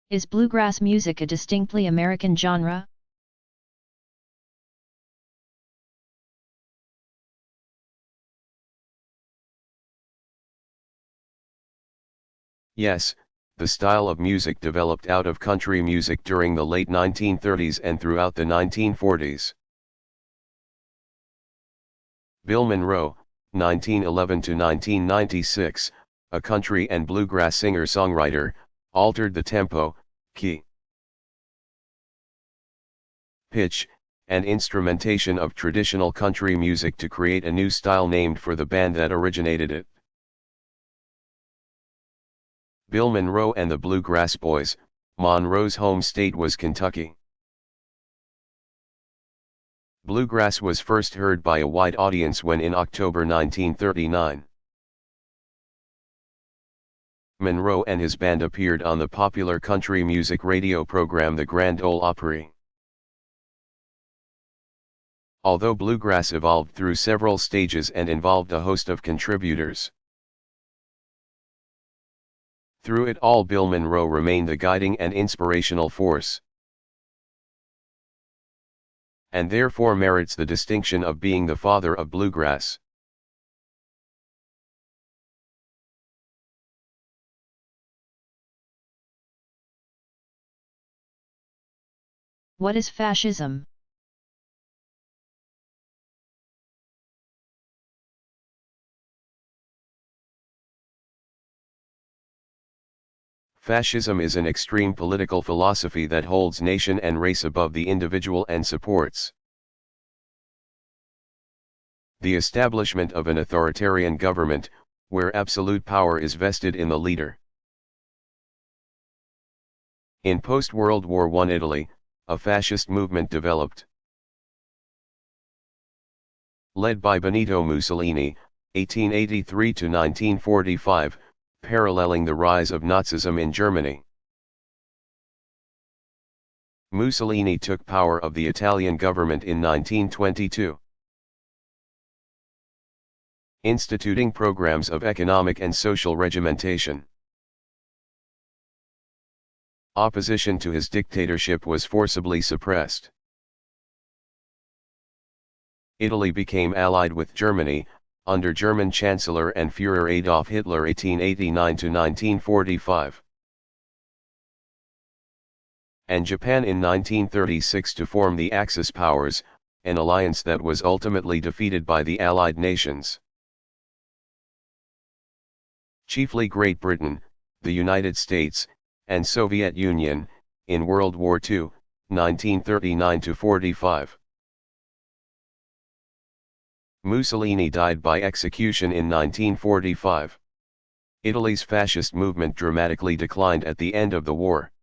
Is bluegrass music a distinctly American genre? Yes, the style of music developed out of country music during the late 1930s and throughout the 1940s. Bill Monroe, 1911 to 1996, a country and bluegrass singer-songwriter, altered the tempo, key, pitch, and instrumentation of traditional country music to create a new style named for the band that originated it. Bill Monroe and the Bluegrass Boys. Monroe's home state was Kentucky. Bluegrass was first heard by a wide audience when in October 1939. Monroe and his band appeared on the popular country music radio program The Grand Ole Opry. Although bluegrass evolved through several stages and involved a host of contributors, through it all Bill Monroe remained the guiding and inspirational force, and therefore merits the distinction of being the father of bluegrass. What is fascism? Fascism is an extreme political philosophy that holds nation and race above the individual and supports the establishment of an authoritarian government, where absolute power is vested in the leader. In post-World War I Italy, a fascist movement developed, led by Benito Mussolini, 1883 to 1945, paralleling the rise of Nazism in Germany. Mussolini took power of the Italian government in 1922, instituting programs of economic and social regimentation. Opposition to his dictatorship was forcibly suppressed. Italy became allied with Germany, under German Chancellor and Führer Adolf Hitler 1889 to 1945. And Japan in 1936 to form the Axis powers, an alliance that was ultimately defeated by the Allied nations. Chiefly Great Britain, the United States, and Soviet Union, in World War II, 1939 to 45. Mussolini died by execution in 1945. Italy's fascist movement dramatically declined at the end of the war.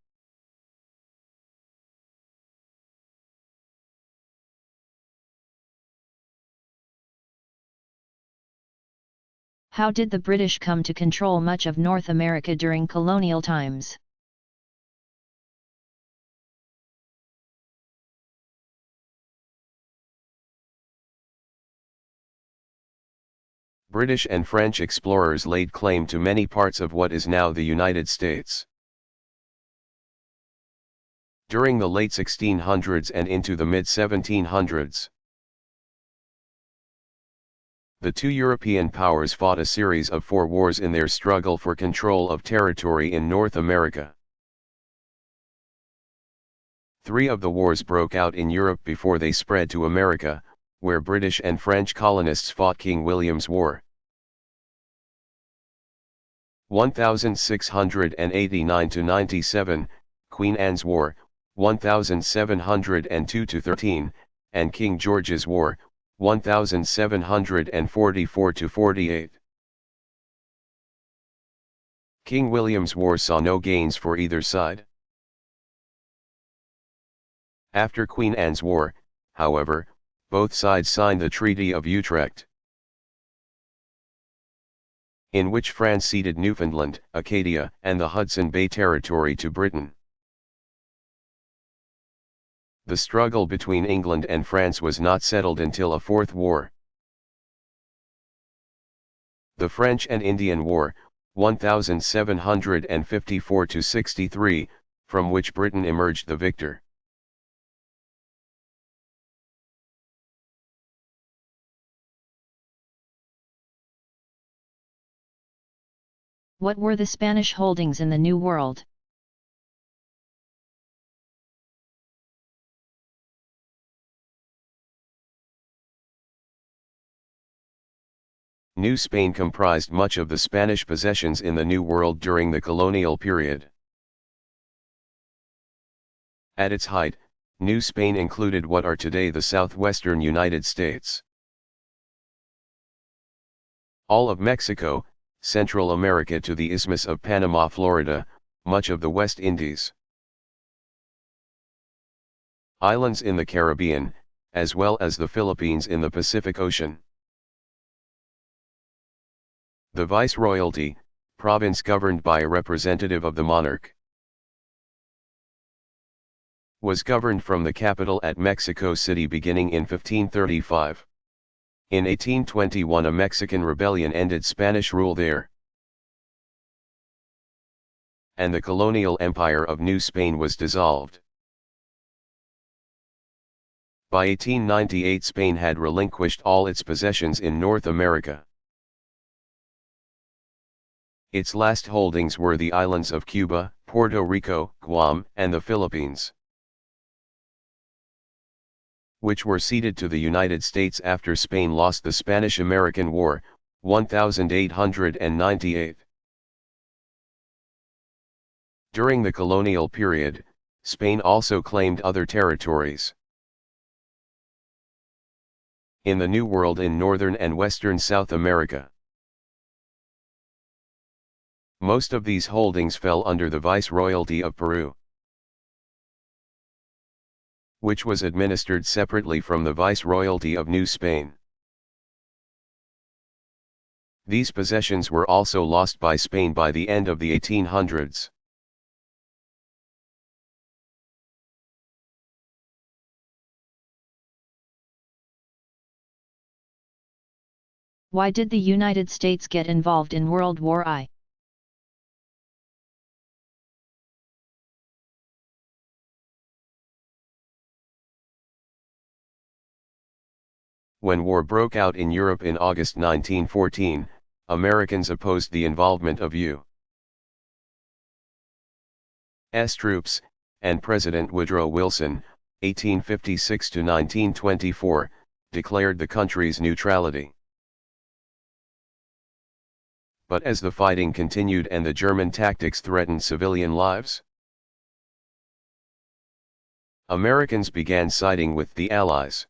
How did the British come to control much of North America during colonial times? British and French explorers laid claim to many parts of what is now the United States. During the late 1600s and into the mid-1700s, the two European powers fought a series of 4 wars in their struggle for control of territory in North America. 3 of the wars broke out in Europe before they spread to America, where British and French colonists fought King William's War. 1689 to 97, Queen Anne's War, 1702 to 13, and King George's War, 1744 to 48. King William's War saw no gains for either side. After Queen Anne's War, however, both sides signed the Treaty of Utrecht, in which France ceded Newfoundland, Acadia, and the Hudson Bay Territory to Britain. The struggle between England and France was not settled until a 4th war. The French and Indian War, 1754 to 63, from which Britain emerged the victor. What were the Spanish holdings in the New World? New Spain comprised much of the Spanish possessions in the New World during the colonial period. At its height, New Spain included what are today the southwestern United States, all of Mexico, Central America to the Isthmus of Panama, Florida, much of the West Indies, islands in the Caribbean, as well as the Philippines in the Pacific Ocean. The Viceroyalty, province governed by a representative of the monarch, was governed from the capital at Mexico City beginning in 1535. In 1821 a Mexican rebellion ended Spanish rule there, and the colonial empire of New Spain was dissolved. By 1898 Spain had relinquished all its possessions in North America. Its last holdings were the islands of Cuba, Puerto Rico, Guam, and the Philippines, which were ceded to the United States after Spain lost the Spanish-American War, 1898. During the colonial period, Spain also claimed other territories in the New World in northern and western South America. Most of these holdings fell under the Viceroyalty of Peru, which was administered separately from the Viceroyalty of New Spain. These possessions were also lost by Spain by the end of the 1800s. Why did the United States get involved in World War I? When war broke out in Europe in August 1914, Americans opposed the involvement of U.S. troops, and President Woodrow Wilson, 1856 to 1924, declared the country's neutrality. But as the fighting continued and the German tactics threatened civilian lives, Americans began siding with the Allies.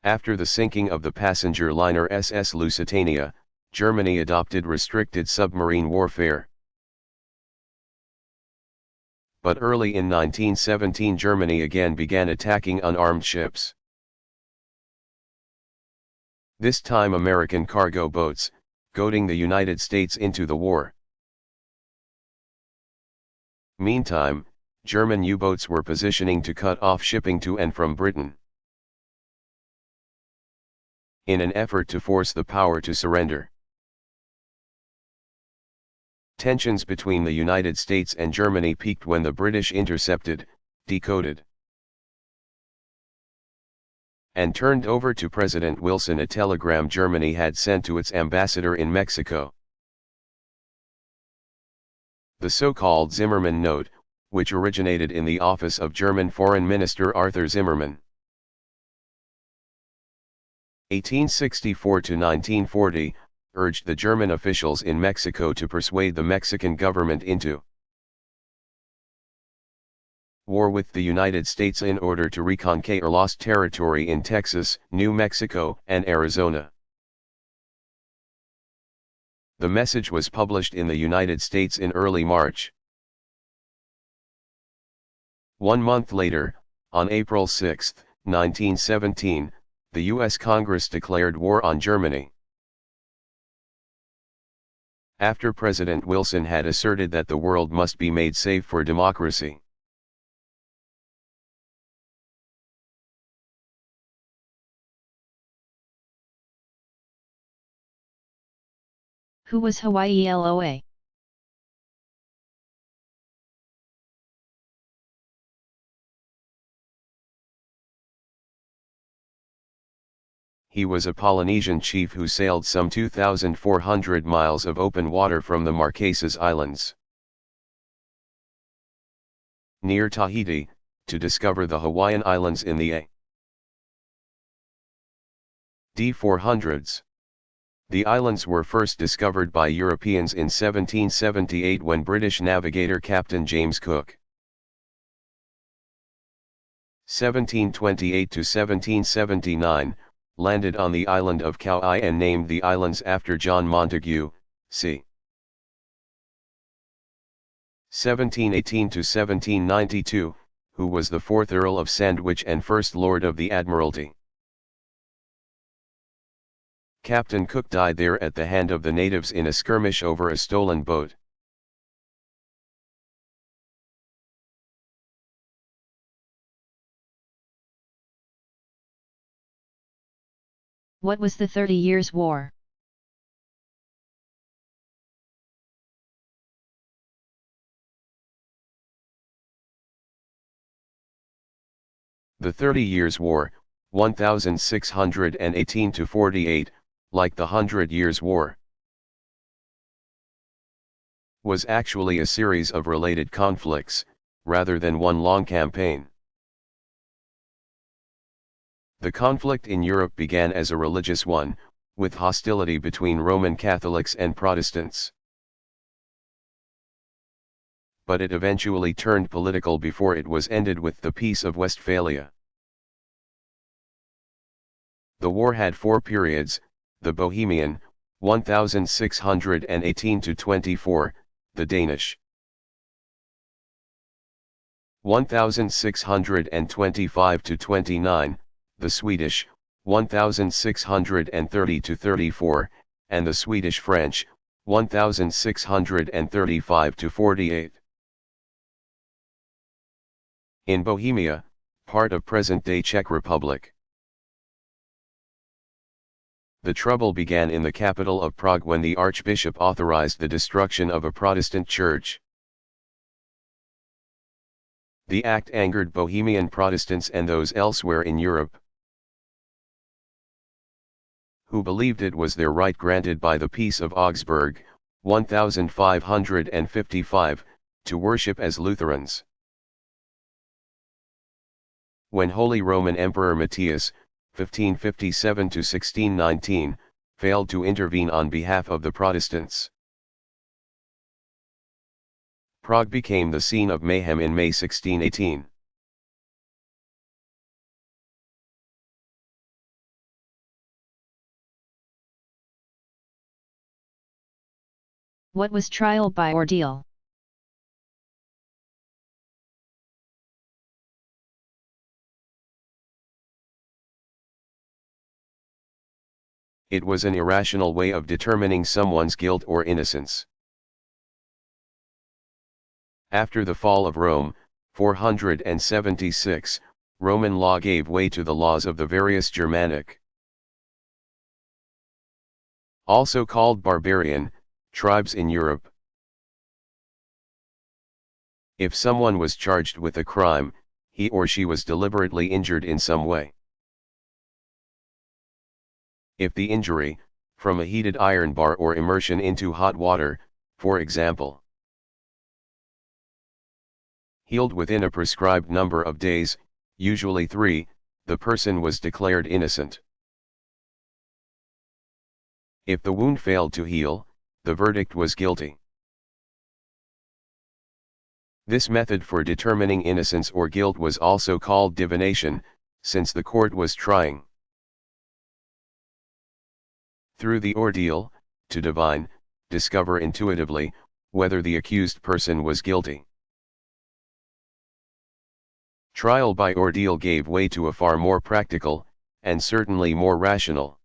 After the sinking of the passenger liner SS Lusitania, Germany adopted restricted submarine warfare. But early in 1917 Germany again began attacking unarmed ships. This time American cargo boats, goading the United States into the war. Meantime, German U-boats were positioning to cut off shipping to and from Britain, in an effort to force the power to surrender. Tensions between the United States and Germany peaked when the British intercepted, decoded, and turned over to President Wilson a telegram Germany had sent to its ambassador in Mexico. The so-called Zimmermann Note, which originated in the office of German Foreign Minister Arthur Zimmermann. 1864 to 1940, urged the German officials in Mexico to persuade the Mexican government into war with the United States in order to reconquer lost territory in Texas, New Mexico, and Arizona. The message was published in the United States in early March. 1 month later, on April 6, 1917, the U.S. Congress declared war on Germany, after President Wilson had asserted that the world must be made safe for democracy. Who was Hawaii LOA? He was a Polynesian chief who sailed some 2,400 miles of open water from the Marquesas Islands near Tahiti, to discover the Hawaiian Islands in the AD 400s. The islands were first discovered by Europeans in 1778 when British navigator Captain James Cook 1728 to 1779, landed on the island of Kauai and named the islands after John Montagu, c. 1718 to 1792, who was the fourth Earl of Sandwich and first Lord of the Admiralty. Captain Cook died there at the hand of the natives in a skirmish over a stolen boat. What was the 30 Years' War? The 30 Years' War, 1618 to 48, like the 100 Years' War, was actually a series of related conflicts, rather than one long campaign. The conflict in Europe began as a religious one, with hostility between Roman Catholics and Protestants. But it eventually turned political before it was ended with the Peace of Westphalia. The war had four periods: the Bohemian, 1618 to 24, the Danish, 1625 to 29, the Swedish, 1630 to 34, and the Swedish-French, 1635 to 48. In Bohemia, part of present-day Czech Republic, the trouble began in the capital of Prague when the Archbishop authorized the destruction of a Protestant church. The act angered Bohemian Protestants and those elsewhere in Europe who believed it was their right granted by the Peace of Augsburg, 1555, to worship as Lutherans. When Holy Roman Emperor Matthias, 1557 to 1619, failed to intervene on behalf of the Protestants, Prague became the scene of mayhem in May 1618. What was trial by ordeal? It was an irrational way of determining someone's guilt or innocence. After the fall of Rome, 476, Roman law gave way to the laws of the various Germanic, also called barbarian, tribes in Europe. If someone was charged with a crime, he or she was deliberately injured in some way. If the injury, from a heated iron bar or immersion into hot water, for example, healed within a prescribed number of days, usually 3, the person was declared innocent. If the wound failed to heal, the verdict was guilty. This method for determining innocence or guilt was also called divination, since the court was trying, through the ordeal, to divine, discover intuitively, whether the accused person was guilty. Trial by ordeal gave way to a far more practical, and certainly more rational,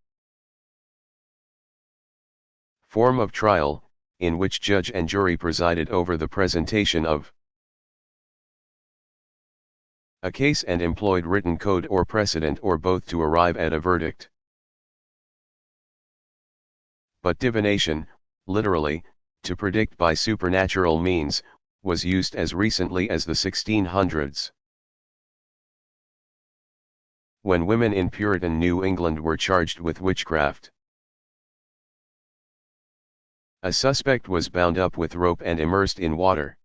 form of trial, in which judge and jury presided over the presentation of a case and employed written code or precedent or both to arrive at a verdict. But divination, literally, to predict by supernatural means, was used as recently as the 1600s. when women in Puritan New England were charged with witchcraft. A suspect was bound up with rope and immersed in water.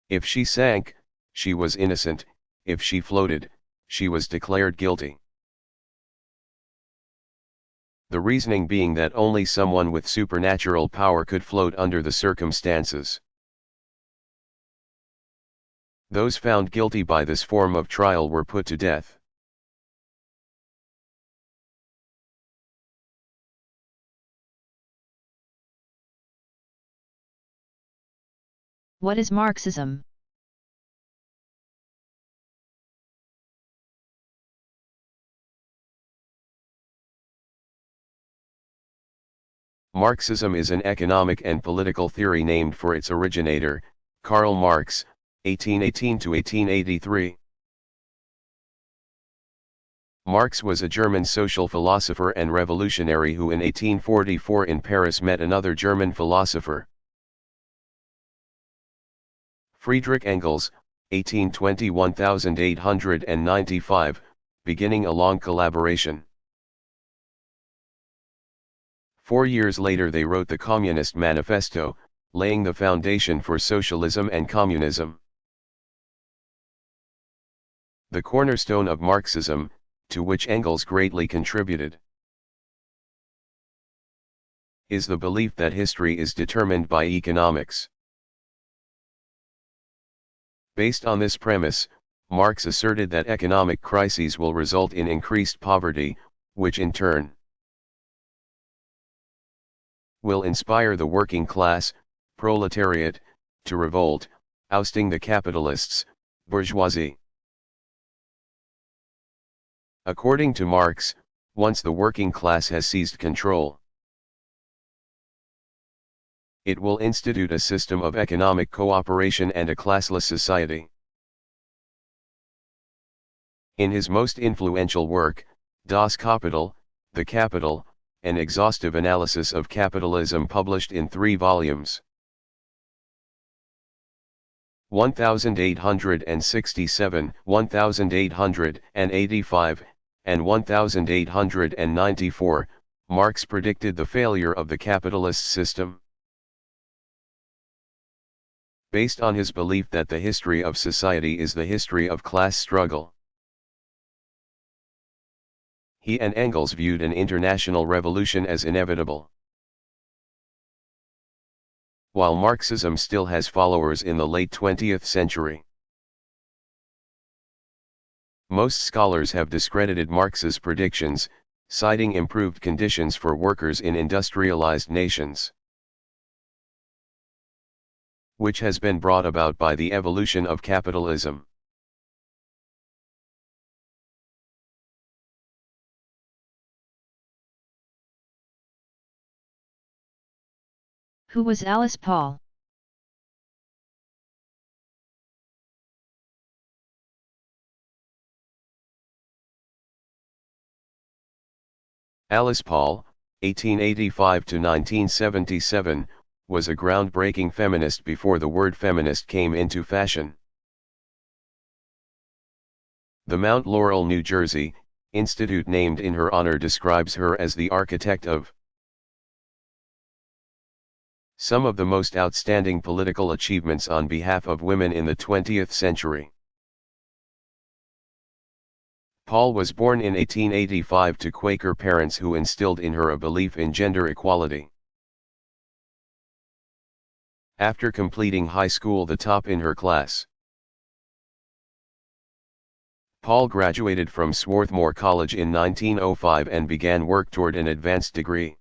If she sank, she was innocent; if she floated, she was declared guilty. The reasoning being that only someone with supernatural power could float under the circumstances. Those found guilty by this form of trial were put to death. What is Marxism? Marxism is an economic and political theory named for its originator, Karl Marx, 1818–1883. Marx was a German social philosopher and revolutionary who in 1844 in Paris met another German philosopher, Friedrich Engels, 1820–1895, beginning a long collaboration. 4 years later they wrote the Communist Manifesto, laying the foundation for socialism and communism. The cornerstone of Marxism, to which Engels greatly contributed, is the belief that history is determined by economics. Based on this premise, Marx asserted that economic crises will result in increased poverty, which in turn will inspire the working class, proletariat, to revolt, ousting the capitalists, bourgeoisie. According to Marx, once the working class has seized control, it will institute a system of economic cooperation and a classless society. In his most influential work, Das Kapital, The Capital, an exhaustive analysis of capitalism published in 3 volumes, 1867, 1885, and 1894, Marx predicted the failure of the capitalist system. Based on his belief that the history of society is the history of class struggle, he and Engels viewed an international revolution as inevitable. While Marxism still has followers in the late 20th century, most scholars have discredited Marx's predictions, citing improved conditions for workers in industrialized nations, which has been brought about by the evolution of capitalism. Who was Alice Paul? Alice Paul, 1885–1977, was a groundbreaking feminist before the word feminist came into fashion. The Mount Laurel, New Jersey, institute named in her honor describes her as the architect of some of the most outstanding political achievements on behalf of women in the 20th century. Paul was born in 1885 to Quaker parents who instilled in her a belief in gender equality. After completing high school the top in her class, Paul graduated from Swarthmore College in 1905 and began work toward an advanced degree.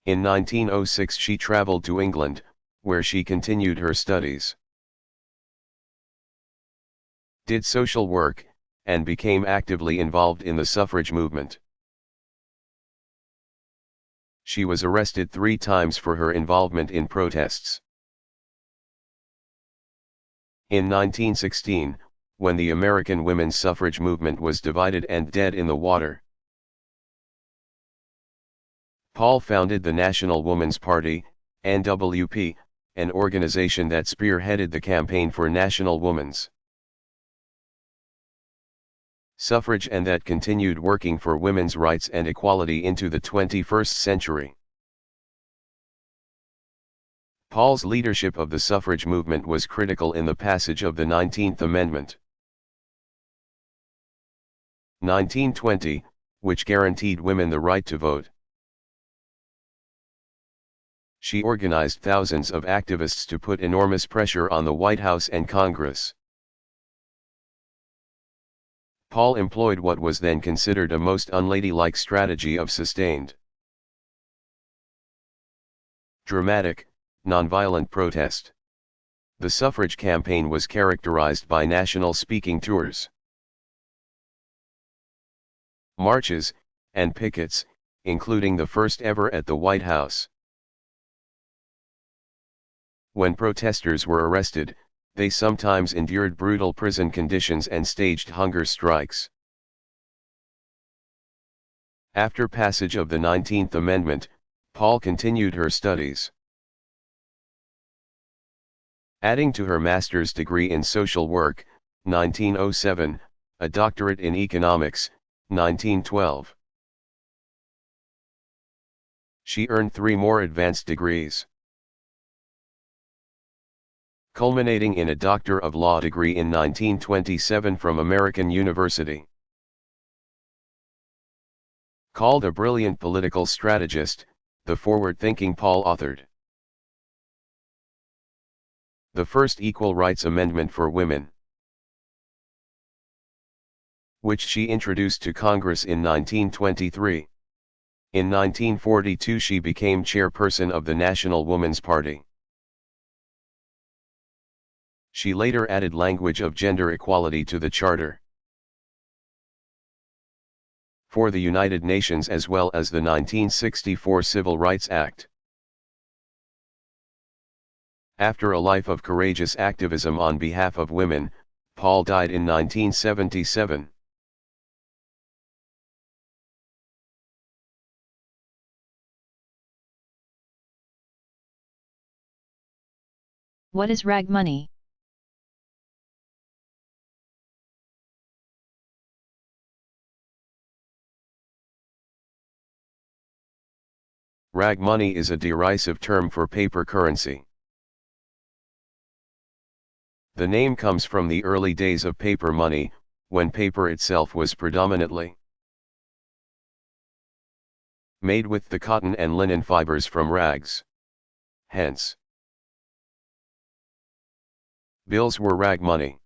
In 1906 she traveled to England, where she continued her studies, did social work, and became actively involved in the suffrage movement. She was arrested 3 times for her involvement in protests. In 1916, when the American women's suffrage movement was divided and dead in the water, Paul founded the National Woman's Party, NWP, an organization that spearheaded the campaign for national women's suffrage and that continued working for women's rights and equality into the 21st century. Paul's leadership of the suffrage movement was critical in the passage of the 19th Amendment. 1920, which guaranteed women the right to vote. She organized thousands of activists to put enormous pressure on the White House and Congress. Paul employed what was then considered a most unladylike strategy of sustained, dramatic, nonviolent protest. The suffrage campaign was characterized by national speaking tours, marches, and pickets, including the first ever at the White House. When protesters were arrested, they sometimes endured brutal prison conditions and staged hunger strikes. After passage of the 19th Amendment, Paul continued her studies, adding to her master's degree in social work, 1907, a doctorate in economics, 1912. She earned 3 more advanced degrees, culminating in a Doctor of Law degree in 1927 from American University. Called a brilliant political strategist, the forward-thinking Paul authored the first Equal Rights Amendment for women, which she introduced to Congress in 1923. In 1942 she became chairperson of the National Woman's Party. She later added language of gender equality to the Charter for the United Nations as well as the 1964 Civil Rights Act. After a life of courageous activism on behalf of women, Paul died in 1977. What is rag money? Rag money is a derisive term for paper currency. The name comes from the early days of paper money, when paper itself was predominantly made with the cotton and linen fibers from rags. Hence, bills were rag money.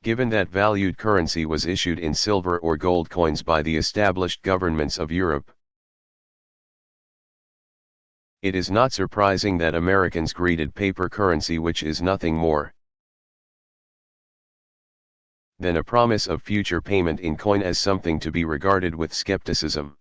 Given that valued currency was issued in silver or gold coins by the established governments of Europe, it is not surprising that Americans greeted paper currency, which is nothing more than a promise of future payment in coin, as something to be regarded with skepticism.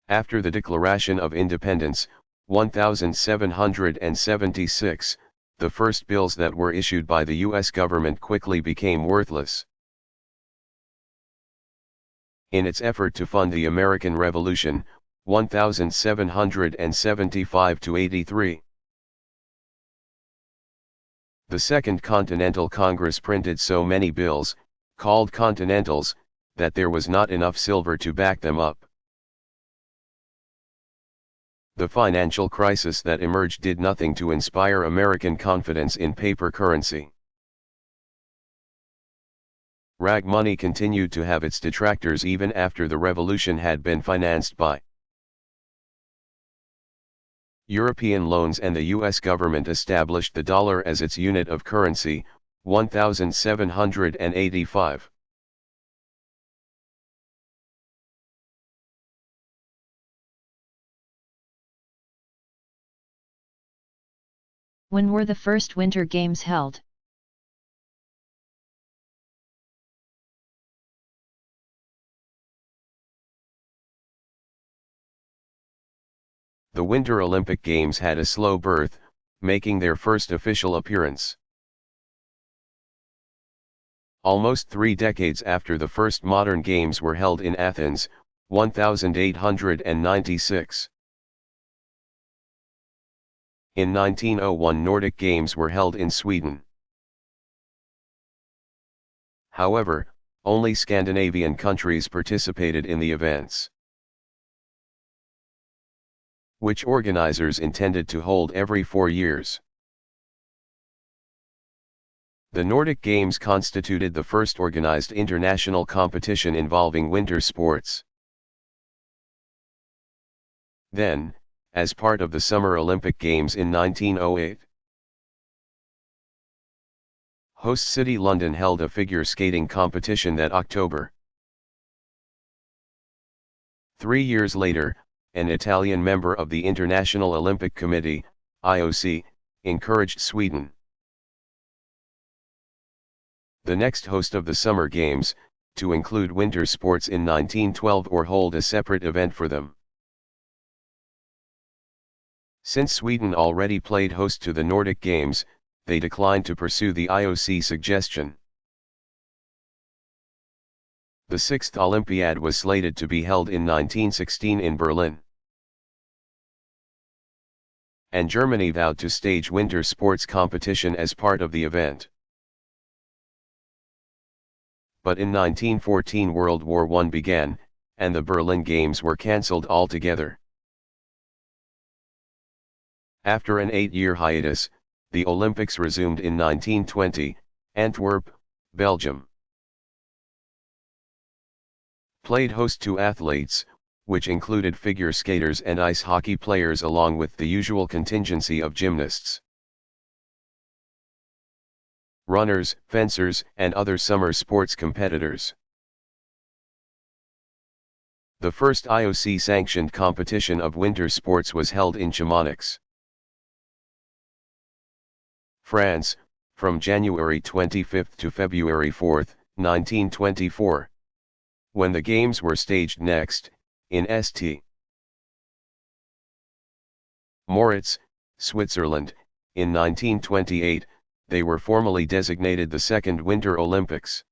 After the Declaration of Independence, 1776, the first bills that were issued by the U.S. government quickly became worthless. In its effort to fund the American Revolution, 1775–83, the Second Continental Congress printed so many bills, called Continentals, that there was not enough silver to back them up. The financial crisis that emerged did nothing to inspire American confidence in paper currency. Rag money continued to have its detractors even after the revolution had been financed by European loans and the U.S. government established the dollar as its unit of currency, 1785. When were the first Winter Games held? The Winter Olympic Games had a slow birth, making their first official appearance almost 3 decades after the first modern games were held in Athens, 1896. In 1901 Nordic Games were held in Sweden. However, only Scandinavian countries participated in the events, which organizers intended to hold every 4 years. The Nordic Games constituted the first organized international competition involving winter sports. Then, as part of the Summer Olympic Games in 1908, host city London held a figure skating competition that October. 3 years later, an Italian member of the International Olympic Committee, IOC, encouraged Sweden, the next host of the Summer Games, to include winter sports in 1912 or hold a separate event for them. Since Sweden already played host to the Nordic Games, they declined to pursue the IOC suggestion. The sixth Olympiad was slated to be held in 1916 in Berlin, and Germany vowed to stage winter sports competition as part of the event. But in 1914 World War I began, and the Berlin Games were cancelled altogether. After an 8-year hiatus, the Olympics resumed in 1920, Antwerp, Belgium. Played host to athletes, which included figure skaters and ice hockey players along with the usual contingency of gymnasts, runners, fencers, and other summer sports competitors. The first IOC-sanctioned competition of winter sports was held in Chamonix, France, from January 25 to February 4, 1924. When the games were staged next, in St. Moritz, Switzerland, in 1928, they were formally designated the Second Winter Olympics.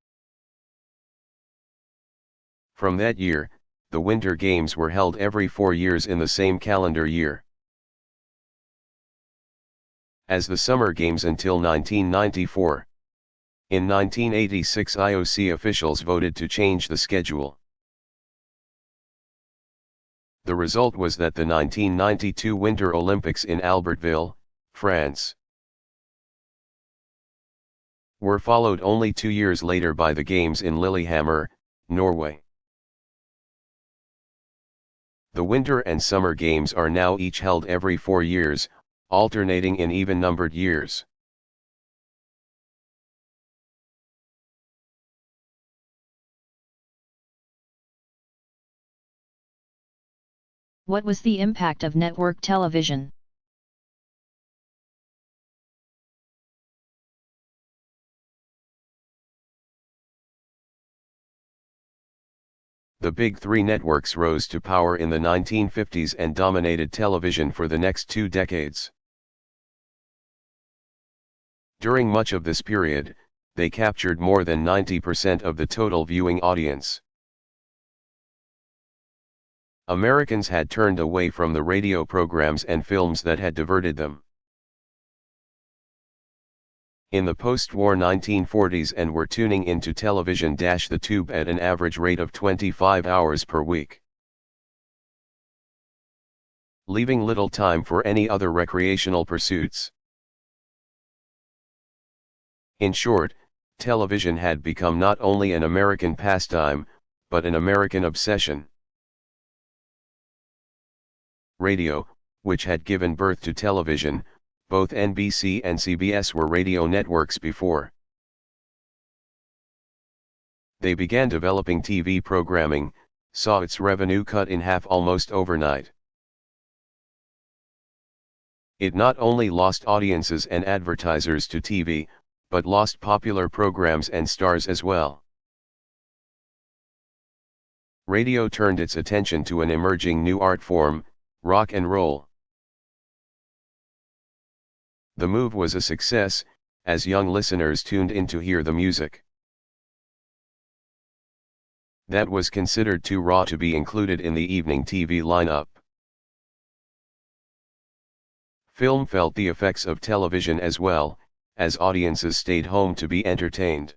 From that year, the Winter Games were held every 4 years in the same calendar year. As the Summer Games until 1994. In 1986 IOC officials voted to change the schedule. The result was that the 1992 Winter Olympics in Albertville, France, were followed only 2 years later by the Games in Lillehammer, Norway. The Winter and Summer Games are now each held every 4 years, alternating in even-numbered years. What was the impact of network television? The big three networks rose to power in the 1950s and dominated television for the next 2 decades. During much of this period, they captured more than 90% of the total viewing audience. Americans had turned away from the radio programs and films that had diverted them in the post-war 1940s and were tuning into television the tube at an average rate of 25 hours per week, leaving little time for any other recreational pursuits. In short, television had become not only an American pastime, but an American obsession. Radio, which had given birth to television, both NBC and CBS were radio networks before they began developing TV programming, saw its revenue cut in half almost overnight. It not only lost audiences and advertisers to TV, but lost popular programs and stars as well. Radio turned its attention to an emerging new art form, rock and roll. The move was a success, as young listeners tuned in to hear the music that was considered too raw to be included in the evening TV lineup. Film felt the effects of television as well, as audiences stayed home to be entertained.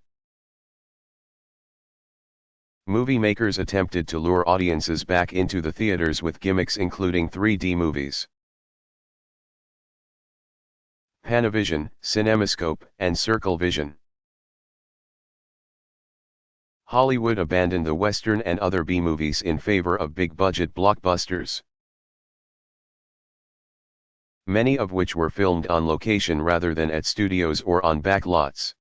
Movie makers attempted to lure audiences back into the theaters with gimmicks including 3D movies, Panavision, Cinemascope, and Circle Vision. Hollywood abandoned the Western and other B-movies in favor of big-budget blockbusters, many of which were filmed on location rather than at studios or on backlots.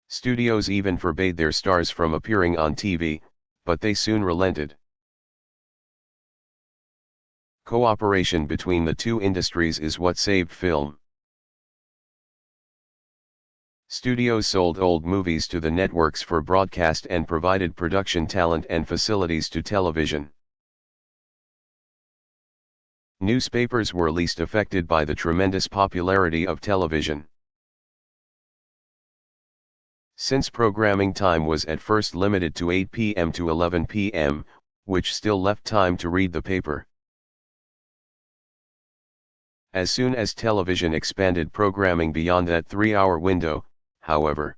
Studios even forbade their stars from appearing on TV, but they soon relented. Cooperation between the two industries is what saved film. Studios sold old movies to the networks for broadcast and provided production talent and facilities to television. Newspapers were least affected by the tremendous popularity of television. Since programming time was at first limited to 8 p.m. to 11 p.m., which still left time to read the paper. As soon as television expanded programming beyond that 3-hour window, however,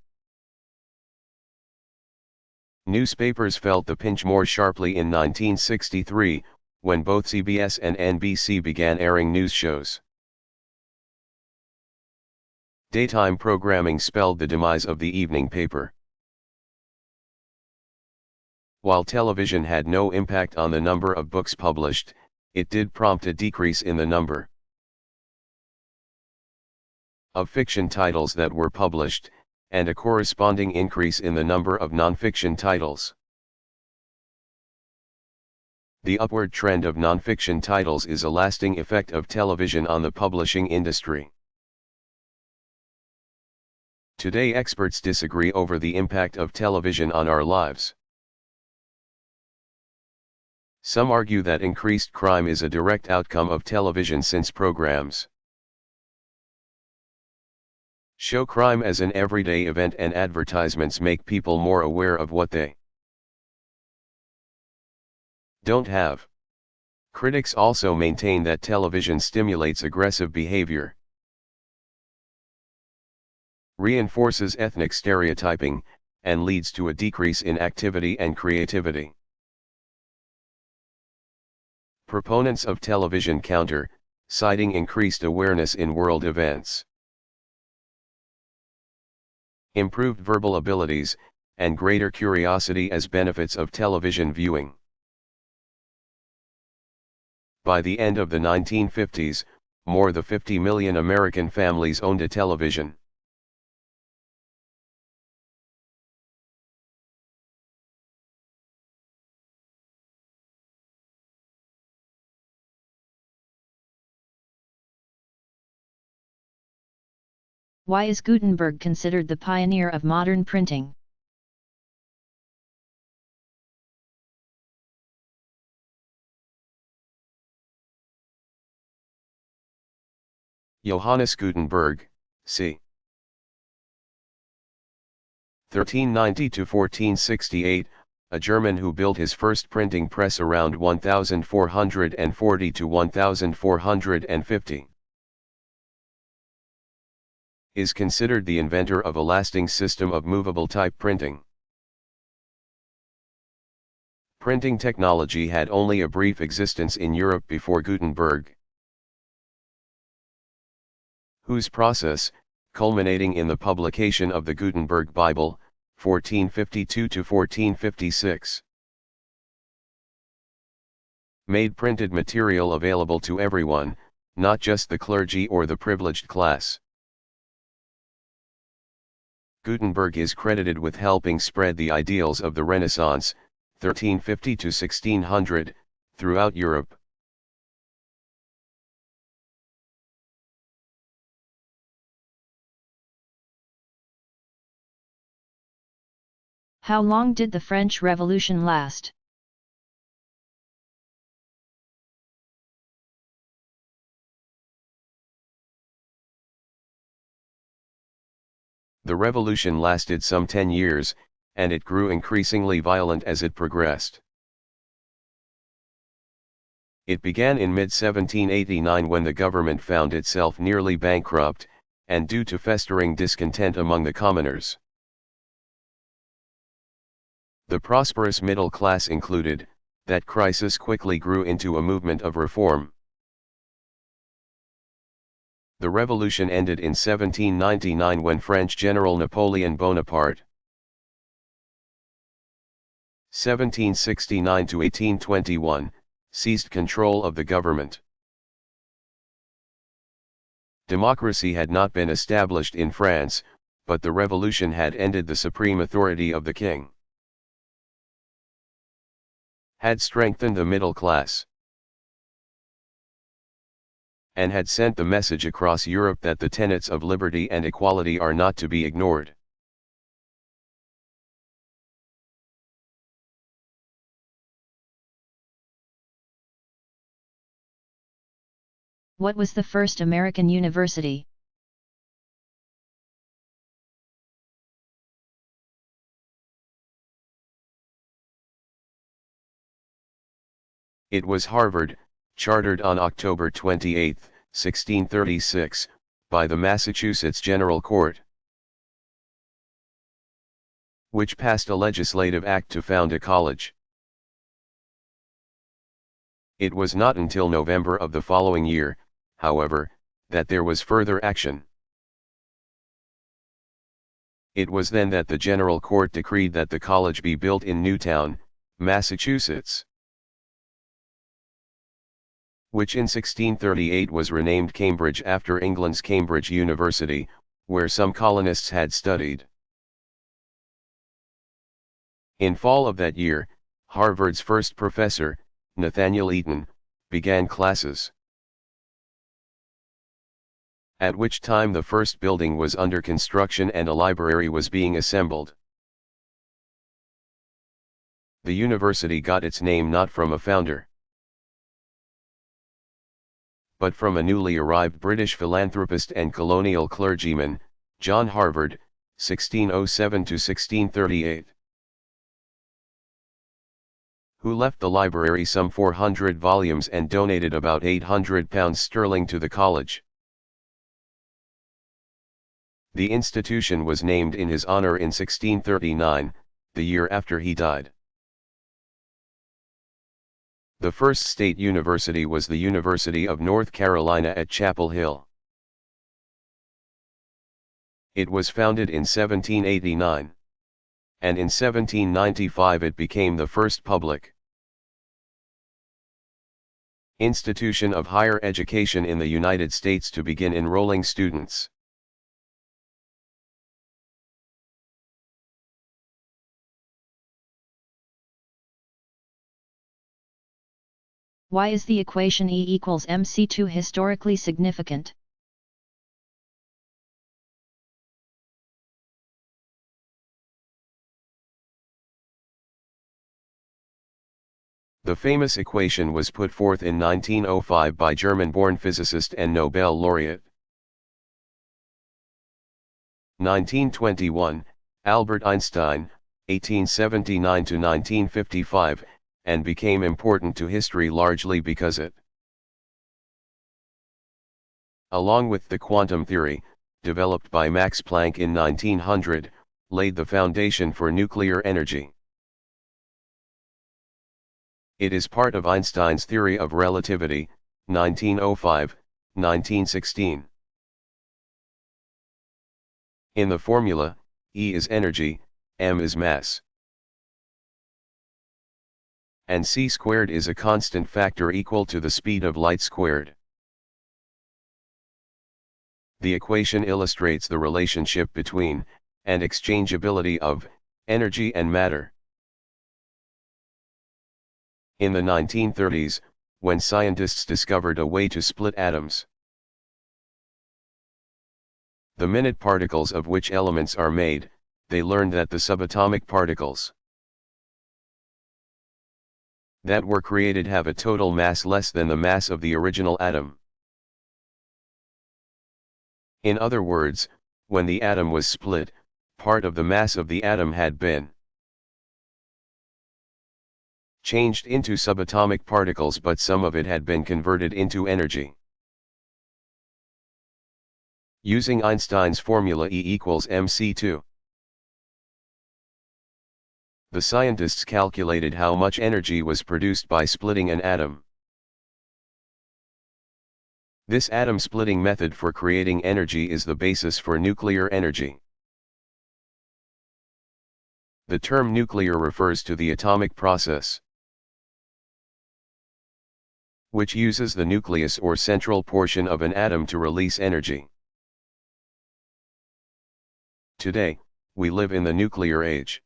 newspapers felt the pinch more sharply in 1963, when both CBS and NBC began airing news shows. Daytime programming spelled the demise of the evening paper. While television had no impact on the number of books published, it did prompt a decrease in the number of fiction titles that were published, and a corresponding increase in the number of non-fiction titles. The upward trend of non-fiction titles is a lasting effect of television on the publishing industry. Today experts disagree over the impact of television on our lives. Some argue that increased crime is a direct outcome of television since programs show crime as an everyday event and advertisements make people more aware of what they don't have. Critics also maintain that television stimulates aggressive behavior, reinforces ethnic stereotyping, and leads to a decrease in activity and creativity. Proponents of television counter, citing increased awareness in world events, improved verbal abilities, and greater curiosity as benefits of television viewing. By the end of the 1950s, more than 50 million American families owned a television. Why is Gutenberg considered the pioneer of modern printing? Johannes Gutenberg, c. 1390 to 1468, a German who built his first printing press around 1440 to 1450. Is considered the inventor of a lasting system of movable type printing. Printing technology had only a brief existence in Europe before Gutenberg, whose process, culminating in the publication of the Gutenberg Bible, 1452 to 1456, made printed material available to everyone, not just the clergy or the privileged class. Gutenberg is credited with helping spread the ideals of the Renaissance, 1350 to 1600, throughout Europe. How long did the French Revolution last? The revolution lasted some 10 years, and it grew increasingly violent as it progressed. It began in mid-1789 when the government found itself nearly bankrupt, and due to festering discontent among the commoners. The prosperous middle class included, that crisis quickly grew into a movement of reform. The revolution ended in 1799 when French General Napoleon Bonaparte 1769 to 1821, seized control of the government. Democracy had not been established in France, but the revolution had ended the supreme authority of the king, had strengthened the middle class, and had sent the message across Europe that the tenets of liberty and equality are not to be ignored. What was the first American university? It was Harvard, chartered on October 28, 1636, by the Massachusetts General Court, which passed a legislative act to found a college. It was not until November of the following year, however, that there was further action. It was then that the General Court decreed that the college be built in Newtown, Massachusetts, which in 1638 was renamed Cambridge after England's Cambridge University, where some colonists had studied. In fall of that year, Harvard's first professor, Nathaniel Eaton, began classes, at which time the first building was under construction and a library was being assembled. The university got its name not from a founder, but from a newly arrived British philanthropist and colonial clergyman, John Harvard, 1607 to 1638. Who left the library some 400 volumes and donated about £800 to the college. The institution was named in his honor in 1639, the year after he died. The first state university was the University of North Carolina at Chapel Hill. It was founded in 1789. And in 1795 it became the first public institution of higher education in the United States to begin enrolling students. Why is the equation E equals mc2 historically significant? The famous equation was put forth in 1905 by German-born physicist and Nobel laureate. 1921, Albert Einstein, 1879 to 1955, and became important to history largely because it, along with the quantum theory, developed by Max Planck in 1900, laid the foundation for nuclear energy. It is part of Einstein's theory of relativity, 1905, 1916. In the formula, E is energy, m is mass, and c squared is a constant factor equal to the speed of light squared. The equation illustrates the relationship between, and exchangeability of, energy and matter. In the 1930s, when scientists discovered a way to split atoms, the minute particles of which elements are made, they learned that the subatomic particles that were created have a total mass less than the mass of the original atom. In other words, when the atom was split, part of the mass of the atom had been changed into subatomic particles, but some of it had been converted into energy. Using Einstein's formula, E equals mc2, The scientists calculated how much energy was produced by splitting an atom. This atom splitting method for creating energy is the basis for nuclear energy. The term nuclear refers to the atomic process, which uses the nucleus or central portion of an atom to release energy. Today, we live in the nuclear age,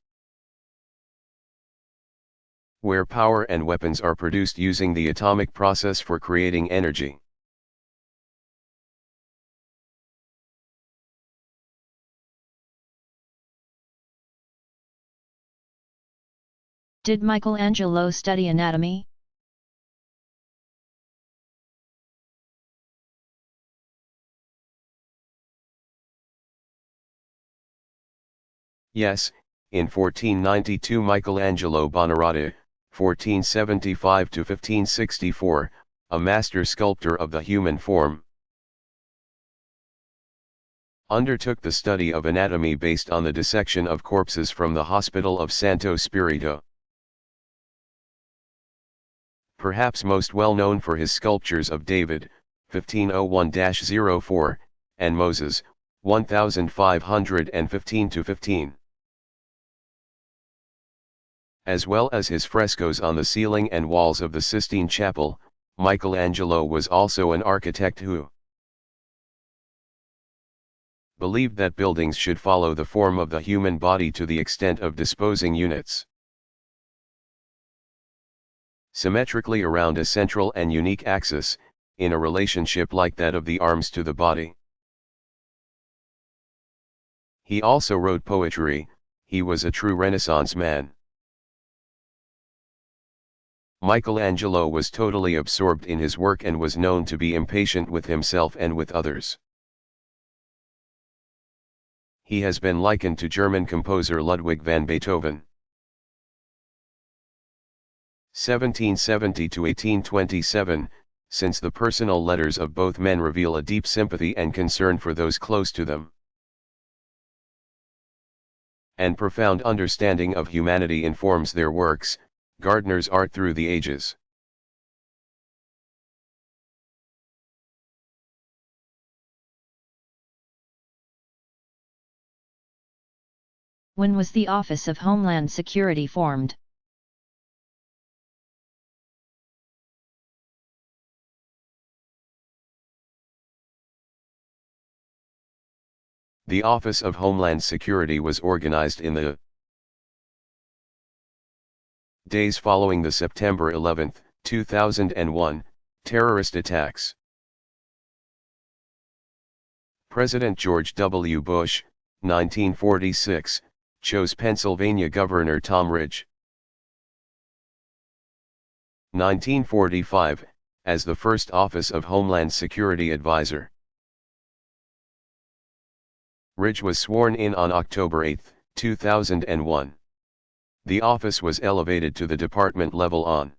where power and weapons are produced using the atomic process for creating energy. Did Michelangelo study anatomy? Yes, in 1492 Michelangelo Buonarroti, 1475 to 1564, a master sculptor of the human form, undertook the study of anatomy based on the dissection of corpses from the hospital of Santo Spirito. Perhaps most well known for his sculptures of David, 1501-04, and Moses, 1515-15. As well as his frescoes on the ceiling and walls of the Sistine Chapel, Michelangelo was also an architect who believed that buildings should follow the form of the human body to the extent of disposing units symmetrically around a central and unique axis, in a relationship like that of the arms to the body. He also wrote poetry. He was a true Renaissance man. Michelangelo was totally absorbed in his work and was known to be impatient with himself and with others. He has been likened to German composer Ludwig van Beethoven. 1770 to 1827, since the personal letters of both men reveal a deep sympathy and concern for those close to them, and profound understanding of humanity informs their works. Gardner's art through the ages. When was the Office of Homeland Security formed? The Office of Homeland Security was organized in the days following the September 11, 2001, terrorist attacks. President George W. Bush, 1946, chose Pennsylvania Governor Tom Ridge, 1945, as the first Office of Homeland Security advisor. Ridge was sworn in on October 8, 2001. The office was elevated to the department level on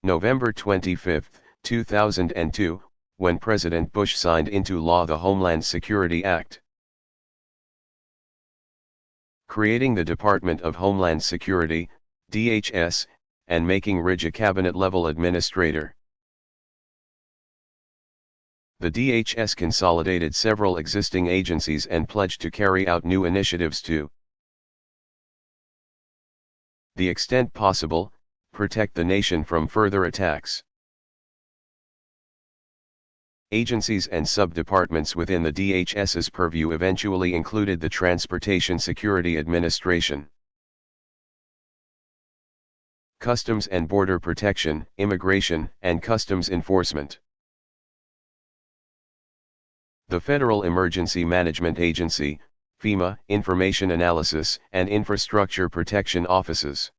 November 25, 2002, when President Bush signed into law the Homeland Security Act, creating the Department of Homeland Security, DHS, and making Ridge a cabinet-level administrator. The DHS consolidated several existing agencies and pledged to carry out new initiatives to the extent possible, protect the nation from further attacks. Agencies and sub-departments within the DHS's purview eventually included the Transportation Security Administration, Customs and Border Protection, Immigration and Customs Enforcement, the Federal Emergency Management Agency, FEMA, Information Analysis and Infrastructure Protection Offices,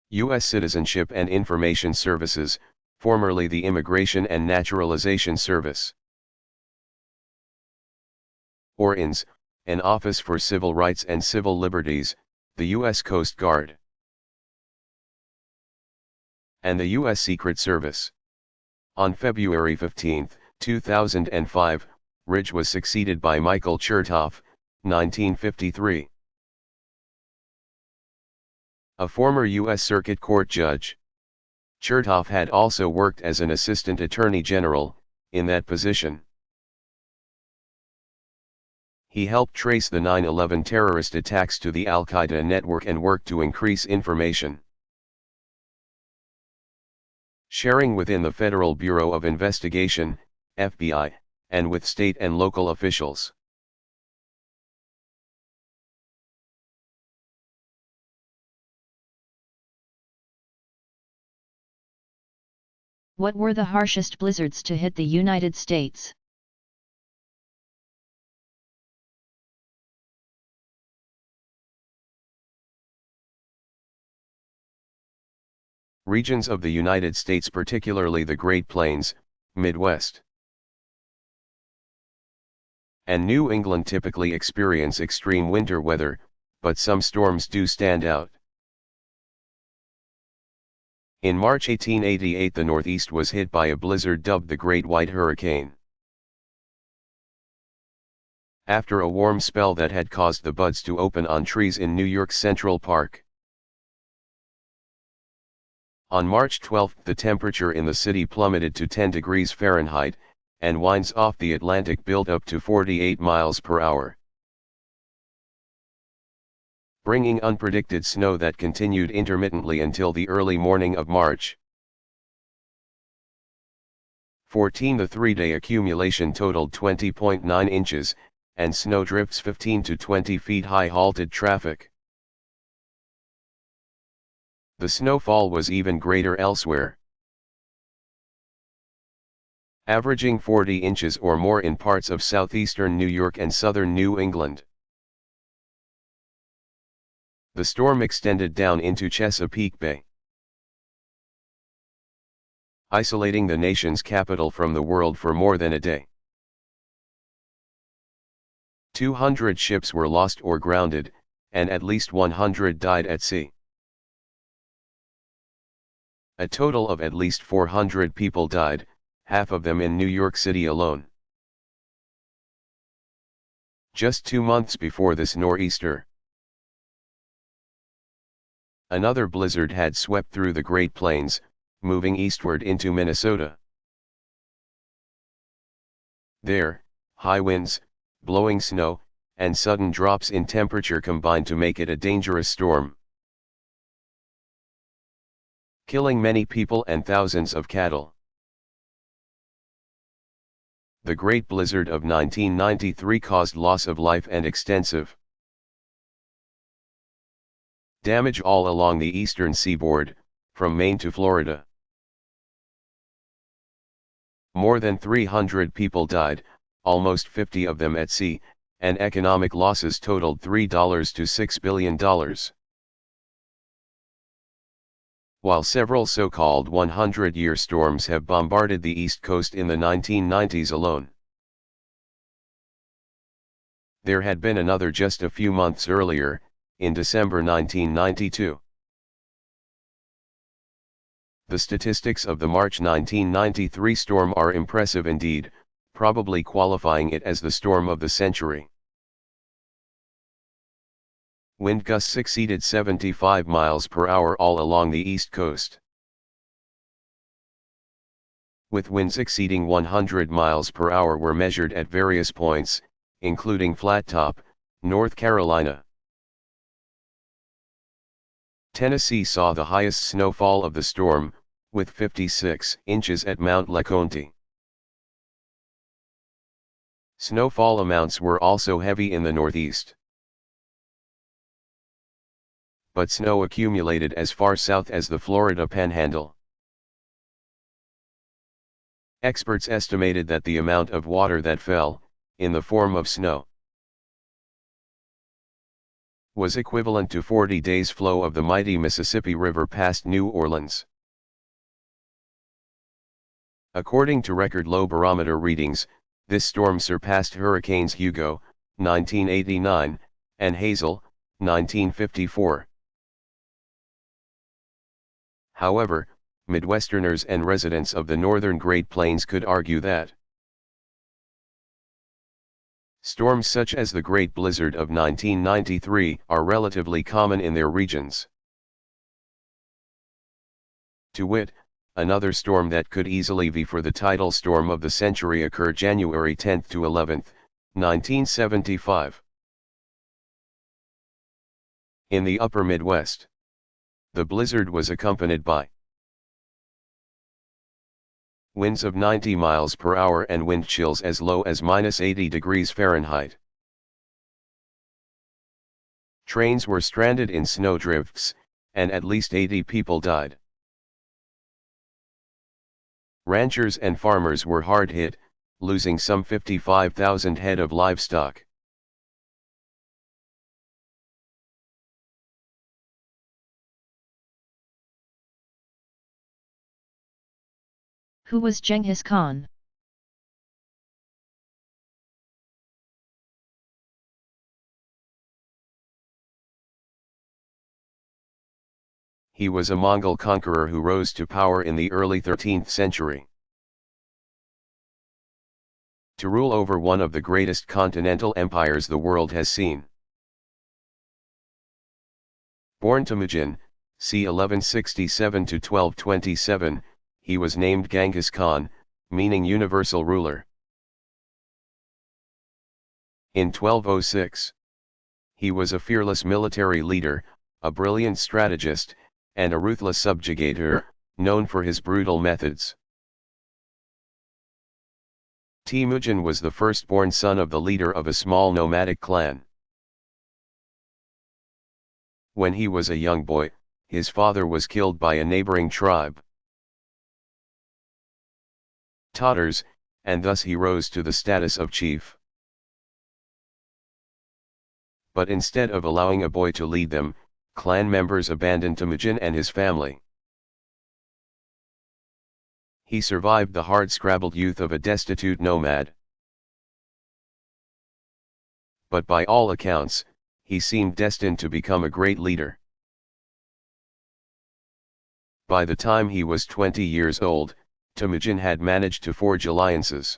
U.S. Citizenship and Information Services, formerly the Immigration and Naturalization Service, or INS, an Office for Civil Rights and Civil Liberties, the U.S. Coast Guard, and the U.S. Secret Service. On February 15, 2005, Ridge was succeeded by Michael Chertoff, 1953. A former U.S. Circuit Court judge. Chertoff had also worked as an assistant attorney general, in that position. He helped trace the 9/11 terrorist attacks to the Al-Qaeda network and worked to increase information sharing within the Federal Bureau of Investigation, FBI, and with state and local officials. What were the harshest blizzards to hit the United States? Regions of the United States, particularly the Great Plains, Midwest, and New England typically experience extreme winter weather, but some storms do stand out. In March 1888, the Northeast was hit by a blizzard dubbed the Great White Hurricane. After a warm spell that had caused the buds to open on trees in New York's Central Park. On March 12, the temperature in the city plummeted to 10 degrees Fahrenheit, and winds off the Atlantic built up to 48 miles per hour, bringing unpredicted snow that continued intermittently until the early morning of March 14. The three-day accumulation totaled 20.9 inches, and snow drifts 15 to 20 feet high halted traffic. The snowfall was even greater elsewhere, averaging 40 inches or more in parts of southeastern New York and southern New England. The storm extended down into Chesapeake Bay, isolating the nation's capital from the world for more than a day. 200 ships were lost or grounded, and at least 100 died at sea. A total of at least 400 people died, half of them in New York City alone. Just 2 months before this nor'easter, another blizzard had swept through the Great Plains, moving eastward into Minnesota. There, high winds, blowing snow, and sudden drops in temperature combined to make it a dangerous storm, killing many people and thousands of cattle. The Great Blizzard of 1993 caused loss of life and extensive damage all along the eastern seaboard, from Maine to Florida. More than 300 people died, almost 50 of them at sea, and economic losses totaled $3 to $6 billion. While several so-called 100-year storms have bombarded the East Coast in the 1990s alone, there had been another just a few months earlier, in December 1992. The statistics of the March 1993 storm are impressive indeed, probably qualifying it as the storm of the century. Wind gusts exceeded 75 miles per hour all along the East Coast, with winds exceeding 100 miles per hour were measured at various points, including Flat Top, North Carolina. Tennessee saw the highest snowfall of the storm, with 56 inches at Mount LeConte. Snowfall amounts were also heavy in the Northeast, but snow accumulated as far south as the Florida Panhandle. Experts estimated that the amount of water that fell, in the form of snow, was equivalent to 40 days' flow of the mighty Mississippi River past New Orleans. According to record low barometer readings, this storm surpassed Hurricanes Hugo, 1989, and Hazel, 1954. However, Midwesterners and residents of the northern Great Plains could argue that Storms such as the Great Blizzard of 1993 are relatively common in their regions. To wit, another storm that could easily vie for the title storm of the century occurred January 10 to 11, 1975. In the upper Midwest, the blizzard was accompanied by winds of 90 miles per hour and wind chills as low as -80 degrees Fahrenheit. Trains were stranded in snowdrifts, and at least 80 people died. Ranchers and farmers were hard hit, losing some 55,000 head of livestock. Who was Genghis Khan? He was a Mongol conqueror who rose to power in the early 13th century. To rule over one of the greatest continental empires the world has seen. Born Temujin, c. 1167–1227, he was named Genghis Khan, meaning universal ruler. In 1206, he was a fearless military leader, a brilliant strategist, and a ruthless subjugator, known for his brutal methods. Temujin was the firstborn son of the leader of a small nomadic clan. When he was a young boy, his father was killed by a neighboring tribe, Tatars, and thus he rose to the status of chief. But instead of allowing a boy to lead them, clan members abandoned Temujin and his family. He survived the hard-scrabbled youth of a destitute nomad. But by all accounts, he seemed destined to become a great leader. By the time he was 20 years old, Temujin had managed to forge alliances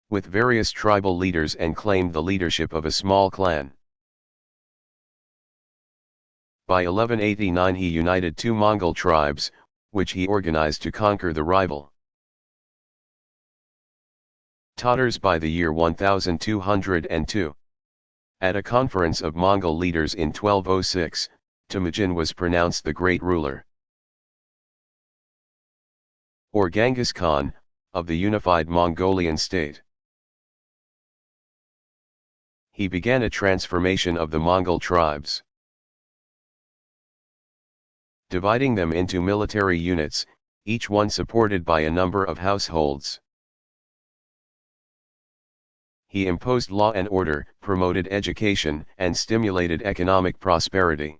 with various tribal leaders and claimed the leadership of a small clan. By 1189 he united two Mongol tribes, which he organized to conquer the rival Tatars by the year 1202. At a conference of Mongol leaders in 1206, Temujin was pronounced the great ruler, or Genghis Khan, of the unified Mongolian state. He began a transformation of the Mongol tribes, dividing them into military units, each one supported by a number of households. He imposed law and order, promoted education, and stimulated economic prosperity.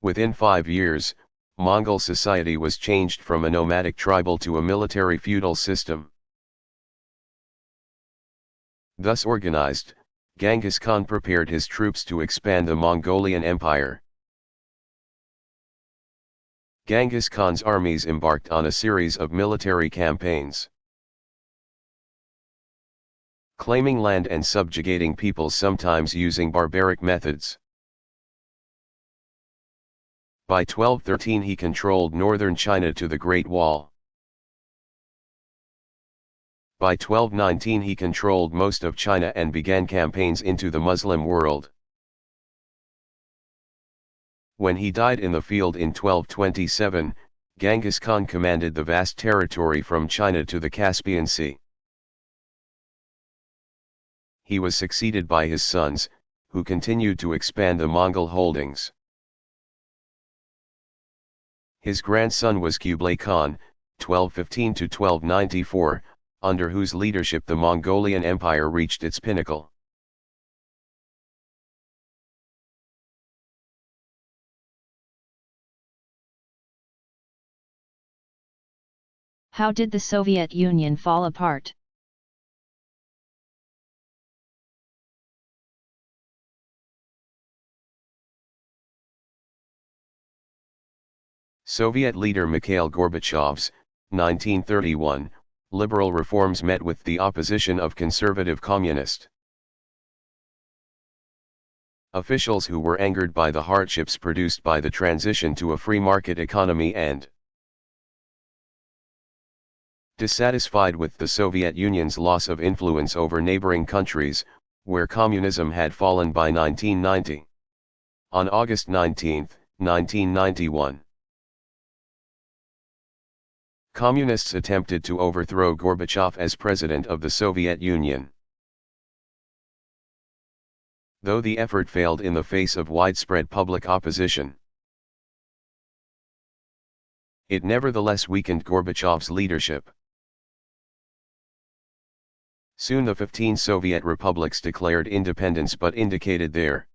Within 5 years, Mongol society was changed from a nomadic tribal to a military feudal system. Thus organized, Genghis Khan prepared his troops to expand the Mongolian Empire. Genghis Khan's armies embarked on a series of military campaigns, claiming land and subjugating peoples, sometimes using barbaric methods. By 1213 he controlled northern China to the Great Wall. By 1219 he controlled most of China and began campaigns into the Muslim world. When he died in the field in 1227, Genghis Khan commanded the vast territory from China to the Caspian Sea. He was succeeded by his sons, who continued to expand the Mongol holdings. His grandson was Kublai Khan, 1215–1294, under whose leadership the Mongolian Empire reached its pinnacle. How did the Soviet Union fall apart? Soviet leader Mikhail Gorbachev's, 1931, liberal reforms met with the opposition of conservative communist officials who were angered by the hardships produced by the transition to a free market economy and dissatisfied with the Soviet Union's loss of influence over neighboring countries, where communism had fallen by 1990. On August 19, 1991, communists attempted to overthrow Gorbachev as president of the Soviet Union. Though the effort failed in the face of widespread public opposition, it nevertheless weakened Gorbachev's leadership. Soon the 15 Soviet republics declared independence but indicated their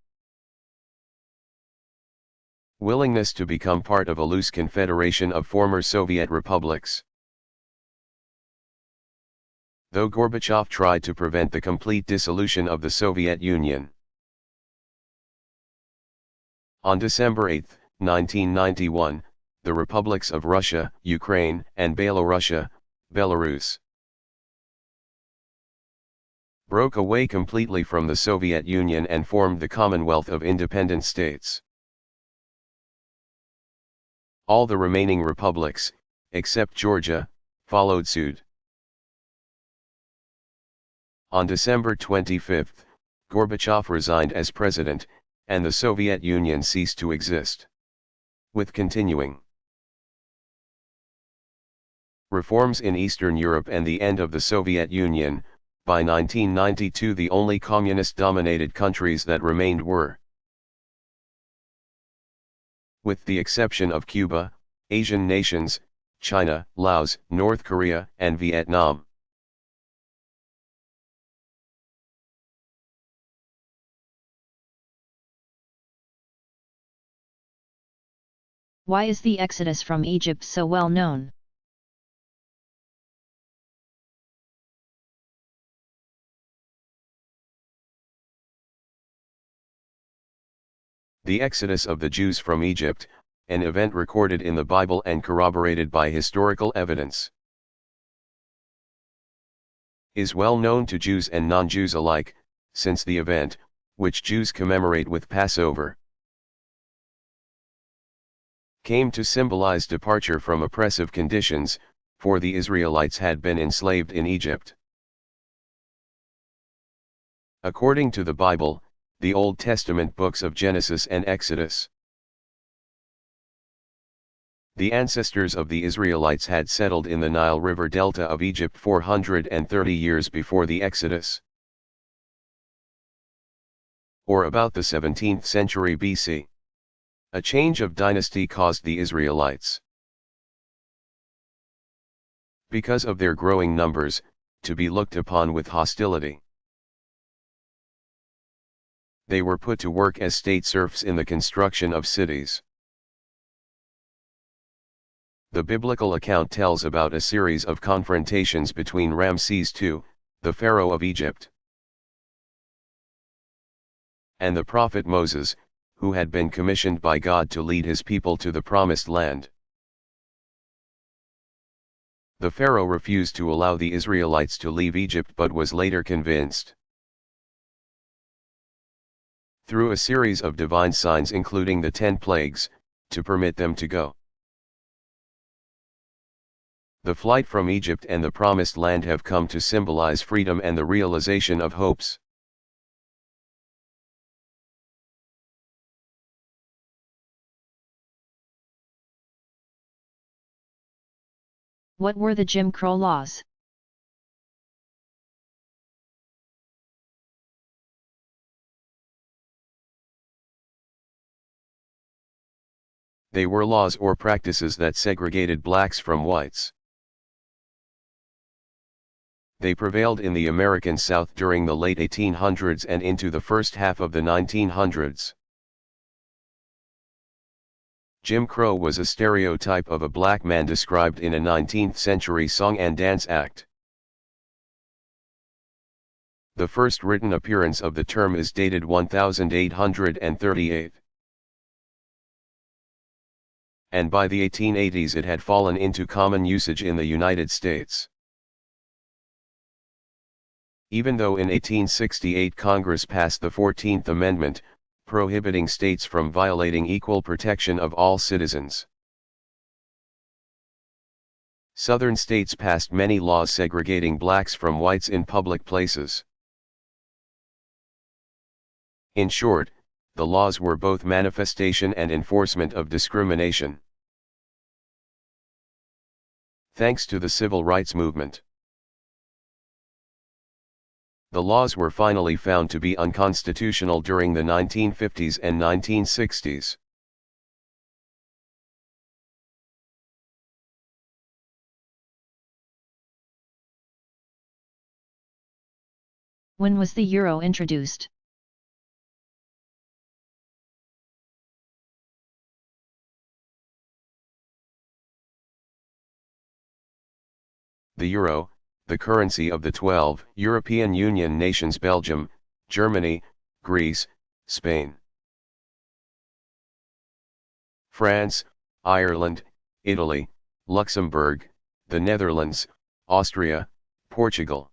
willingness to become part of a loose confederation of former Soviet republics. Though Gorbachev tried to prevent the complete dissolution of the Soviet Union. On December 8, 1991, the republics of Russia, Ukraine, and Belarus broke away completely from the Soviet Union and formed the Commonwealth of Independent States. All the remaining republics, except Georgia, followed suit. On December 25, Gorbachev resigned as president, and the Soviet Union ceased to exist. With continuing reforms in Eastern Europe and the end of the Soviet Union, by 1992 the only communist-dominated countries that remained were, with the exception of Cuba, Asian nations, China, Laos, North Korea, and Vietnam. Why is the exodus from Egypt so well known? The exodus of the Jews from Egypt, an event recorded in the Bible and corroborated by historical evidence, is well known to Jews and non-Jews alike, since the event, which Jews commemorate with Passover, came to symbolize departure from oppressive conditions, for the Israelites had been enslaved in Egypt. According to the Bible, the Old Testament books of Genesis and Exodus, the ancestors of the Israelites had settled in the Nile River delta of Egypt 430 years before the Exodus, or about the 17th century BC. A change of dynasty caused the Israelites, because of their growing numbers, to be looked upon with hostility. They were put to work as state serfs in the construction of cities. The biblical account tells about a series of confrontations between Ramses II, the Pharaoh of Egypt, and the prophet Moses, who had been commissioned by God to lead his people to the promised land. The Pharaoh refused to allow the Israelites to leave Egypt but was later convinced, through a series of divine signs including the 10 plagues, to permit them to go. The flight from Egypt and the promised land have come to symbolize freedom and the realization of hopes. What were the Jim Crow laws? They were laws or practices that segregated blacks from whites. They prevailed in the American South during the late 1800s and into the first half of the 1900s. Jim Crow was a stereotype of a black man described in a 19th-century song and dance act. The first written appearance of the term is dated 1838. And by the 1880s it had fallen into common usage in the United States. Even though in 1868 Congress passed the 14th Amendment, prohibiting states from violating equal protection of all citizens. Southern states passed many laws segregating blacks from whites in public places. In short, the laws were both manifestation and enforcement of discrimination. Thanks to the civil rights movement, the laws were finally found to be unconstitutional during the 1950s and 1960s. When was the euro introduced? The euro, the currency of the 12 European Union nations: Belgium, Germany, Greece, Spain, France, Ireland, Italy, Luxembourg, the Netherlands, Austria, Portugal,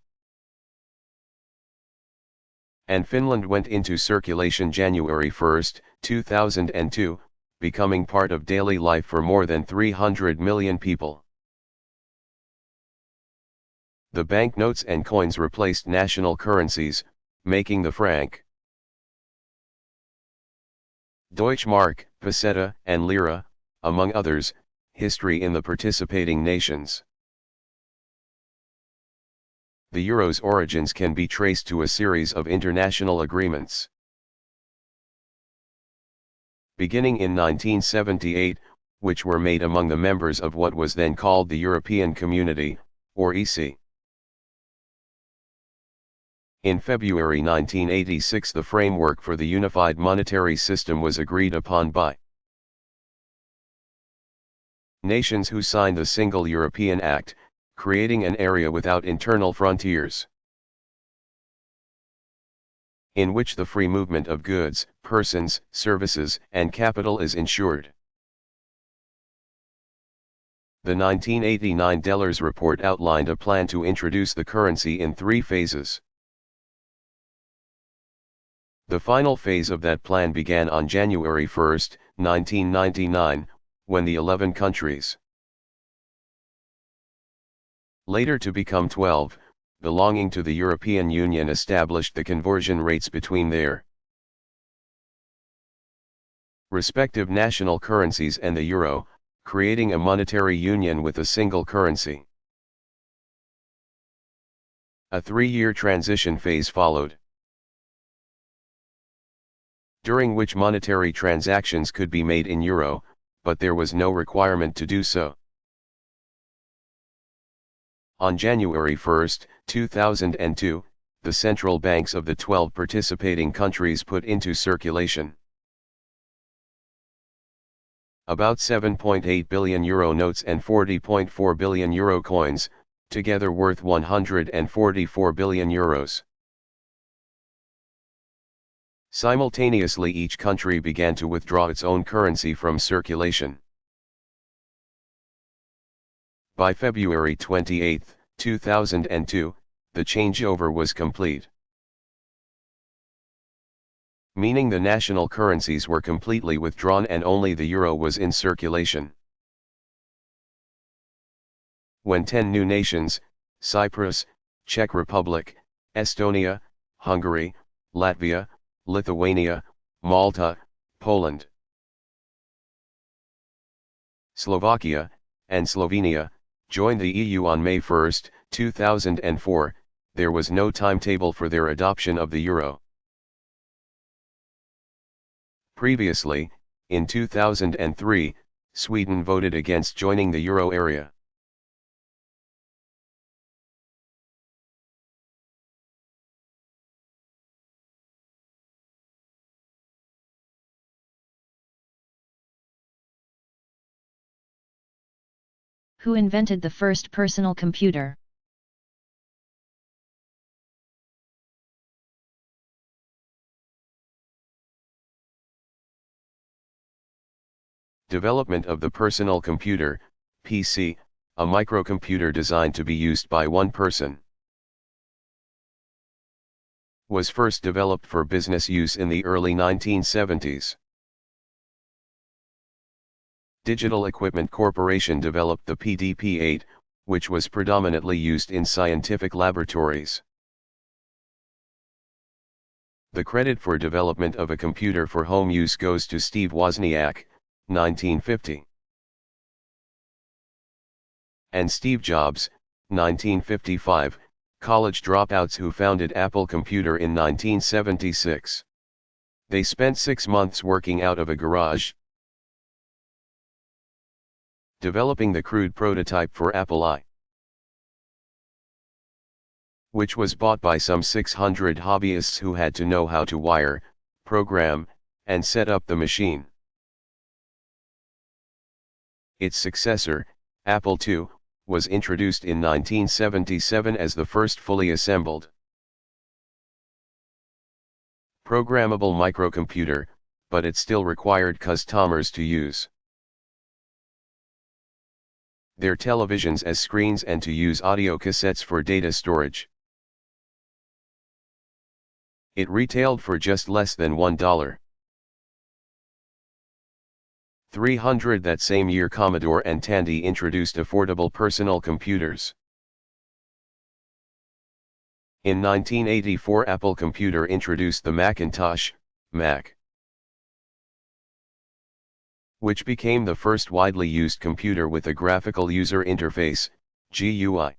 and Finland went into circulation January 1, 2002, becoming part of daily life for more than 300 million people. The banknotes and coins replaced national currencies, making the franc, Deutschmark, peseta, and lira, among others, history in the participating nations. The euro's origins can be traced to a series of international agreements. Beginning in 1978, which were made among the members of what was then called the European Community, or EC. In February 1986, the framework for the unified monetary system was agreed upon by nations who signed the Single European Act, creating an area without internal frontiers, in which the free movement of goods, persons, services, and capital is ensured. The 1989 Delors report outlined a plan to introduce the currency in 3 phases. The final phase of that plan began on January 1, 1999, when the 11 countries, later to become 12, belonging to the European Union, established the conversion rates between their respective national currencies and the euro, creating a monetary union with a single currency. A 3-year transition phase followed, during which monetary transactions could be made in euro, but there was no requirement to do so. On January 1, 2002, the central banks of the 12 participating countries put into circulation about 7.8 billion euro notes and 40.4 billion euro coins, together worth 144 billion euros. Simultaneously, each country began to withdraw its own currency from circulation. By February 28, 2002, the changeover was complete, meaning the national currencies were completely withdrawn and only the euro was in circulation. When 10 new nations, Cyprus, Czech Republic, Estonia, Hungary, Latvia, Lithuania, Malta, Poland, Slovakia, and Slovenia, joined the EU on May 1, 2004, there was no timetable for their adoption of the euro. Previously, in 2003, Sweden voted against joining the euro area. Who invented the first personal computer? Development of the personal computer, PC, a microcomputer designed to be used by one person. was first developed for business use in the early 1970s. Digital Equipment Corporation developed the PDP-8, which was predominantly used in scientific laboratories. The credit for development of a computer for home use goes to Steve Wozniak, 1950. And Steve Jobs, 1955, college dropouts who founded Apple Computer in 1976. They spent 6 months working out of a garage, developing the crude prototype for Apple I, which was bought by some 600 hobbyists who had to know how to wire, program, and set up the machine. Its successor, Apple II, was introduced in 1977 as the first fully assembled programmable microcomputer, but it still required customers to use their televisions as screens and to use audio cassettes for data storage. It retailed for just less than $1. 300 That same year Commodore and Tandy introduced affordable personal computers. In 1984 Apple Computer introduced the Macintosh, Mac, which became the first widely used computer with a graphical user interface, GUI.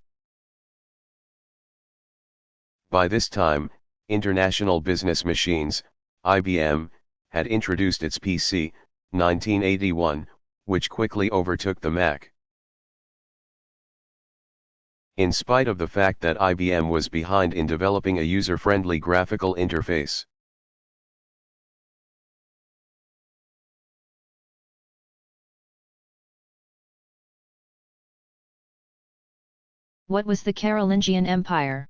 By this time, International Business Machines, IBM, had introduced its PC, 1981, which quickly overtook the Mac. In spite of the fact that IBM was behind in developing a user-friendly graphical interface. What was the Carolingian Empire?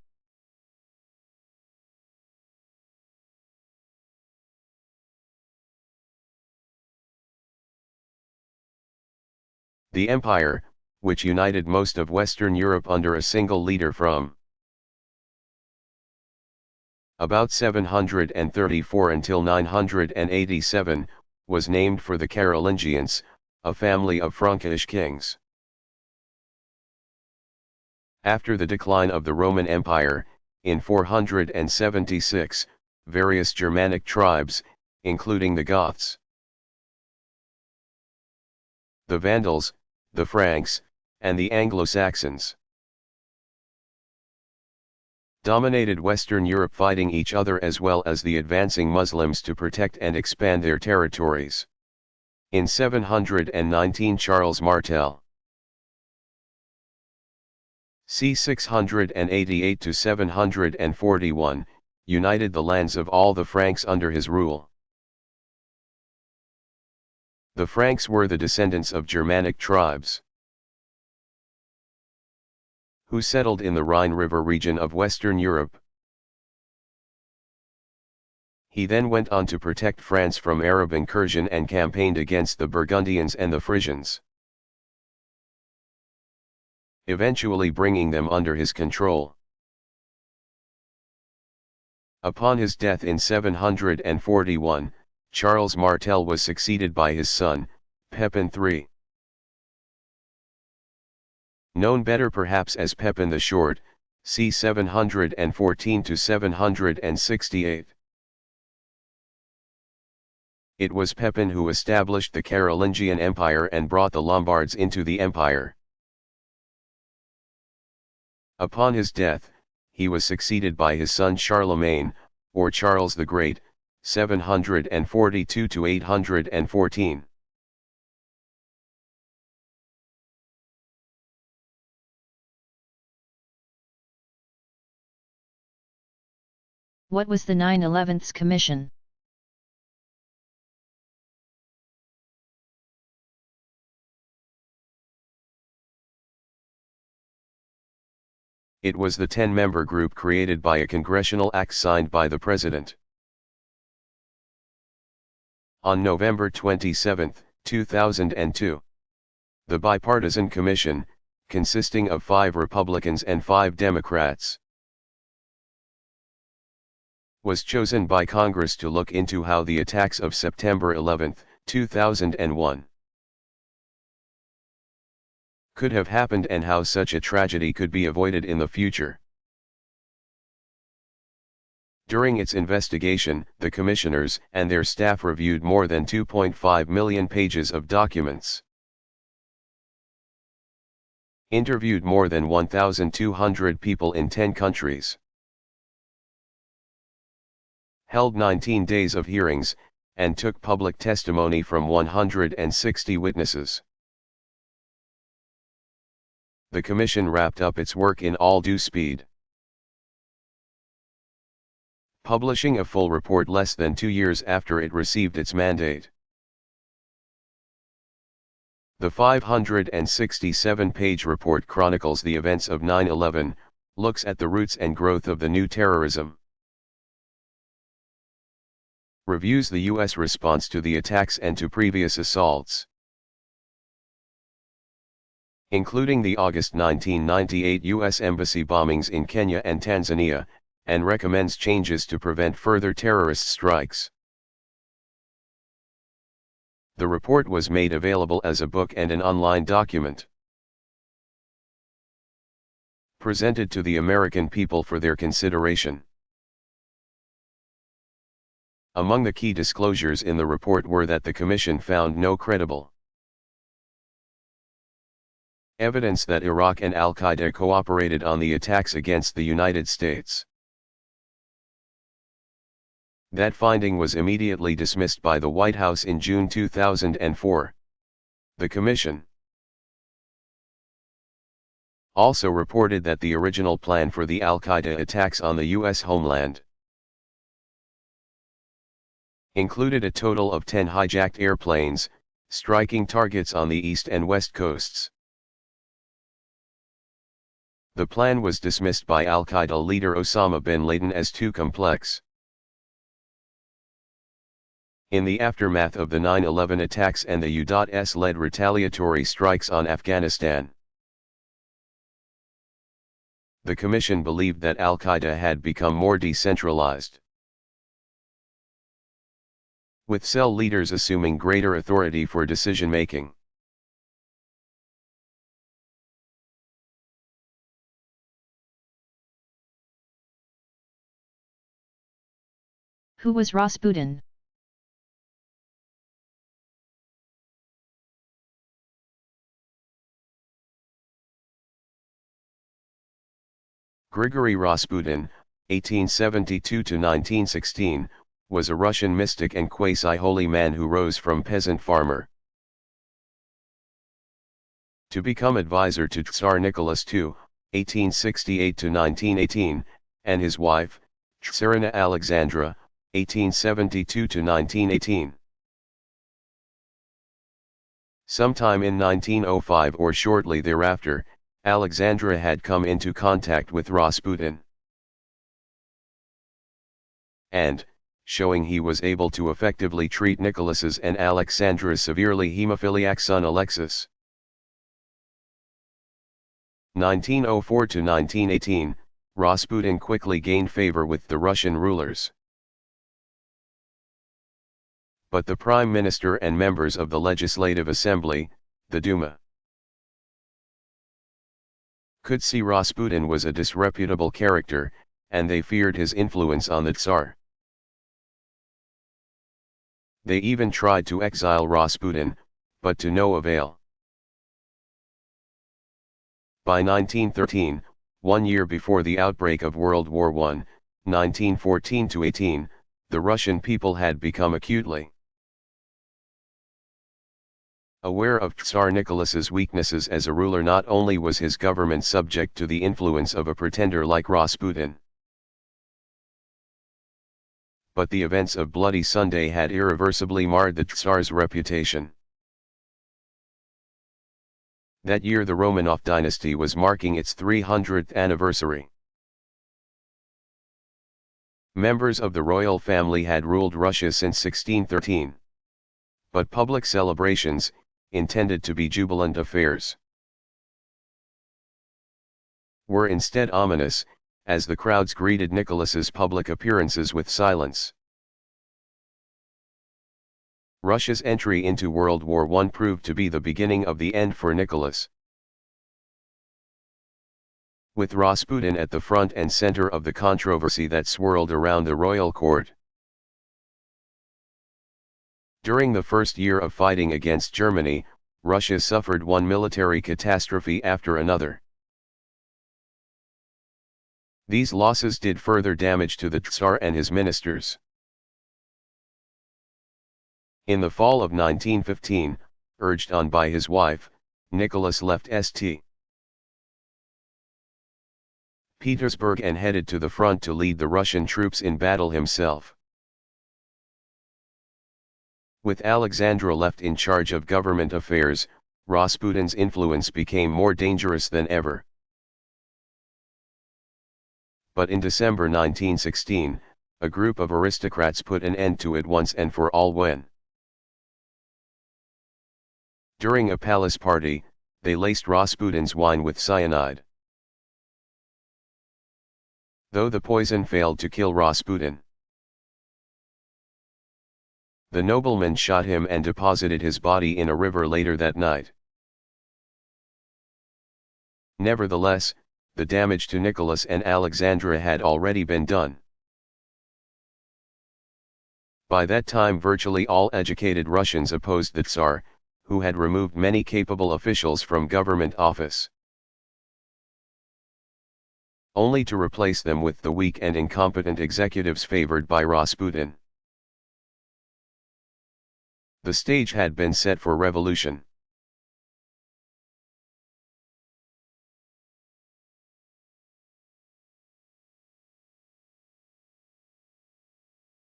The empire, which united most of Western Europe under a single leader from about 734 until 987, was named for the Carolingians, a family of Frankish kings. After the decline of the Roman Empire, in 476, various Germanic tribes, including the Goths, the Vandals, the Franks, and the Anglo-Saxons, dominated Western Europe, fighting each other as well as the advancing Muslims to protect and expand their territories. In 719 Charles Martel, c. 688 to 741, united the lands of all the Franks under his rule. The Franks were the descendants of Germanic tribes who settled in the Rhine River region of Western Europe. He then went on to protect France from Arab incursion and campaigned against the Burgundians and the Frisians, eventually bringing them under his control. Upon his death in 741, Charles Martel was succeeded by his son, Pepin III. Known better perhaps as Pepin the Short, c. 714 to 768. It was Pepin who established the Carolingian Empire and brought the Lombards into the empire. Upon his death, he was succeeded by his son Charlemagne, or Charles the Great, 742 to 814. What was the 9/11 Commission? It was the 10-member group created by a congressional act signed by the President. On November 27, 2002, the bipartisan commission, consisting of 5 Republicans and 5 Democrats, was chosen by Congress to look into how the attacks of September 11, 2001 could have happened and how such a tragedy could be avoided in the future. During its investigation, the commissioners and their staff reviewed more than 2.5 million pages of documents, interviewed more than 1,200 people in 10 countries, held 19 days of hearings, and took public testimony from 160 witnesses. The commission wrapped up its work in all due speed, publishing a full report less than 2 years after it received its mandate. The 567-page report chronicles the events of 9/11, looks at the roots and growth of the new terrorism, reviews the U.S. response to the attacks and to previous assaults, including the August 1998 U.S. Embassy bombings in Kenya and Tanzania, and recommends changes to prevent further terrorist strikes. The report was made available as a book and an online document, presented to the American people for their consideration. Among the key disclosures in the report were that the Commission found no credible evidence that Iraq and Al-Qaeda cooperated on the attacks against the United States. That finding was immediately dismissed by the White House in June 2004. The Commission also reported that the original plan for the Al-Qaeda attacks on the U.S. homeland included a total of 10 hijacked airplanes, striking targets on the east and west coasts. The plan was dismissed by Al-Qaeda leader Osama bin Laden as too complex. In the aftermath of the 9/11 attacks and the U.S.-led retaliatory strikes on Afghanistan, the Commission believed that Al-Qaeda had become more decentralized, with cell leaders assuming greater authority for decision-making. Who was Rasputin? Grigory Rasputin, 1872–1916, was a Russian mystic and quasi-holy man who rose from peasant farmer to become advisor to Tsar Nicholas II, 1868–1918, and his wife, Tsarina Alexandra, 1872–1918. Sometime in 1905 or shortly thereafter, Alexandra had come into contact with Rasputin, and, showing he was able to effectively treat Nicholas's and Alexandra's severely hemophiliac son Alexis. 1904–1918, Rasputin quickly gained favor with the Russian rulers, but the Prime Minister and members of the Legislative Assembly, the Duma, could see Rasputin was a disreputable character, and they feared his influence on the Tsar. They even tried to exile Rasputin, but to no avail. By 1913, 1 year before the outbreak of World War I, 1914–18, the Russian people had become acutely aware of Tsar Nicholas's weaknesses as a ruler. Not only was his government subject to the influence of a pretender like Rasputin, but the events of Bloody Sunday had irreversibly marred the Tsar's reputation. That year the Romanov dynasty was marking its 300th anniversary. Members of the royal family had ruled Russia since 1613. But public celebrations, intended to be jubilant affairs, were instead ominous, as the crowds greeted Nicholas's public appearances with silence. Russia's entry into World War I proved to be the beginning of the end for Nicholas. With Rasputin at the front and center of the controversy that swirled around the royal court. During the first year of fighting against Germany, Russia suffered one military catastrophe after another. These losses did further damage to the Tsar and his ministers. In the fall of 1915, urged on by his wife, Nicholas left St. Petersburg and headed to the front to lead the Russian troops in battle himself. With Alexandra left in charge of government affairs, Rasputin's influence became more dangerous than ever. But in December 1916, a group of aristocrats put an end to it once and for all when, during a palace party, they laced Rasputin's wine with cyanide. Though the poison failed to kill Rasputin, the nobleman shot him and deposited his body in a river later that night. Nevertheless, the damage to Nicholas and Alexandra had already been done. By that time virtually all educated Russians opposed the Tsar, who had removed many capable officials from government office, only to replace them with the weak and incompetent executives favored by Rasputin. The stage had been set for revolution.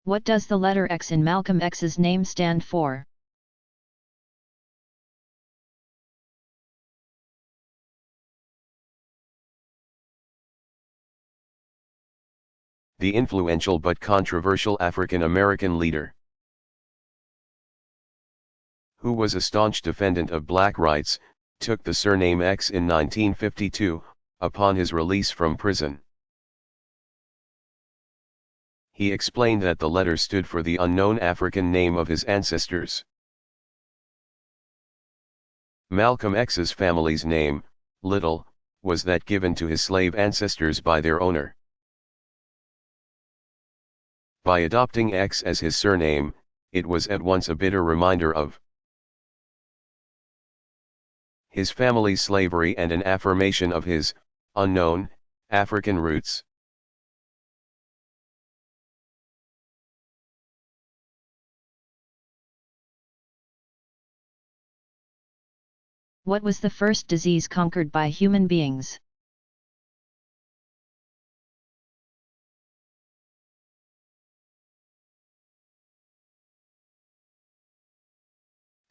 What does the letter X in Malcolm X's name stand for? The influential but controversial African-American leader, who was a staunch defendant of black rights, took the surname X in 1952, upon his release from prison. He explained that the letter stood for the unknown African name of his ancestors. Malcolm X's family's name, Little, was that given to his slave ancestors by their owner. By adopting X as his surname, it was at once a bitter reminder of his family's slavery and an affirmation of his unknown African roots. What was the first disease conquered by human beings?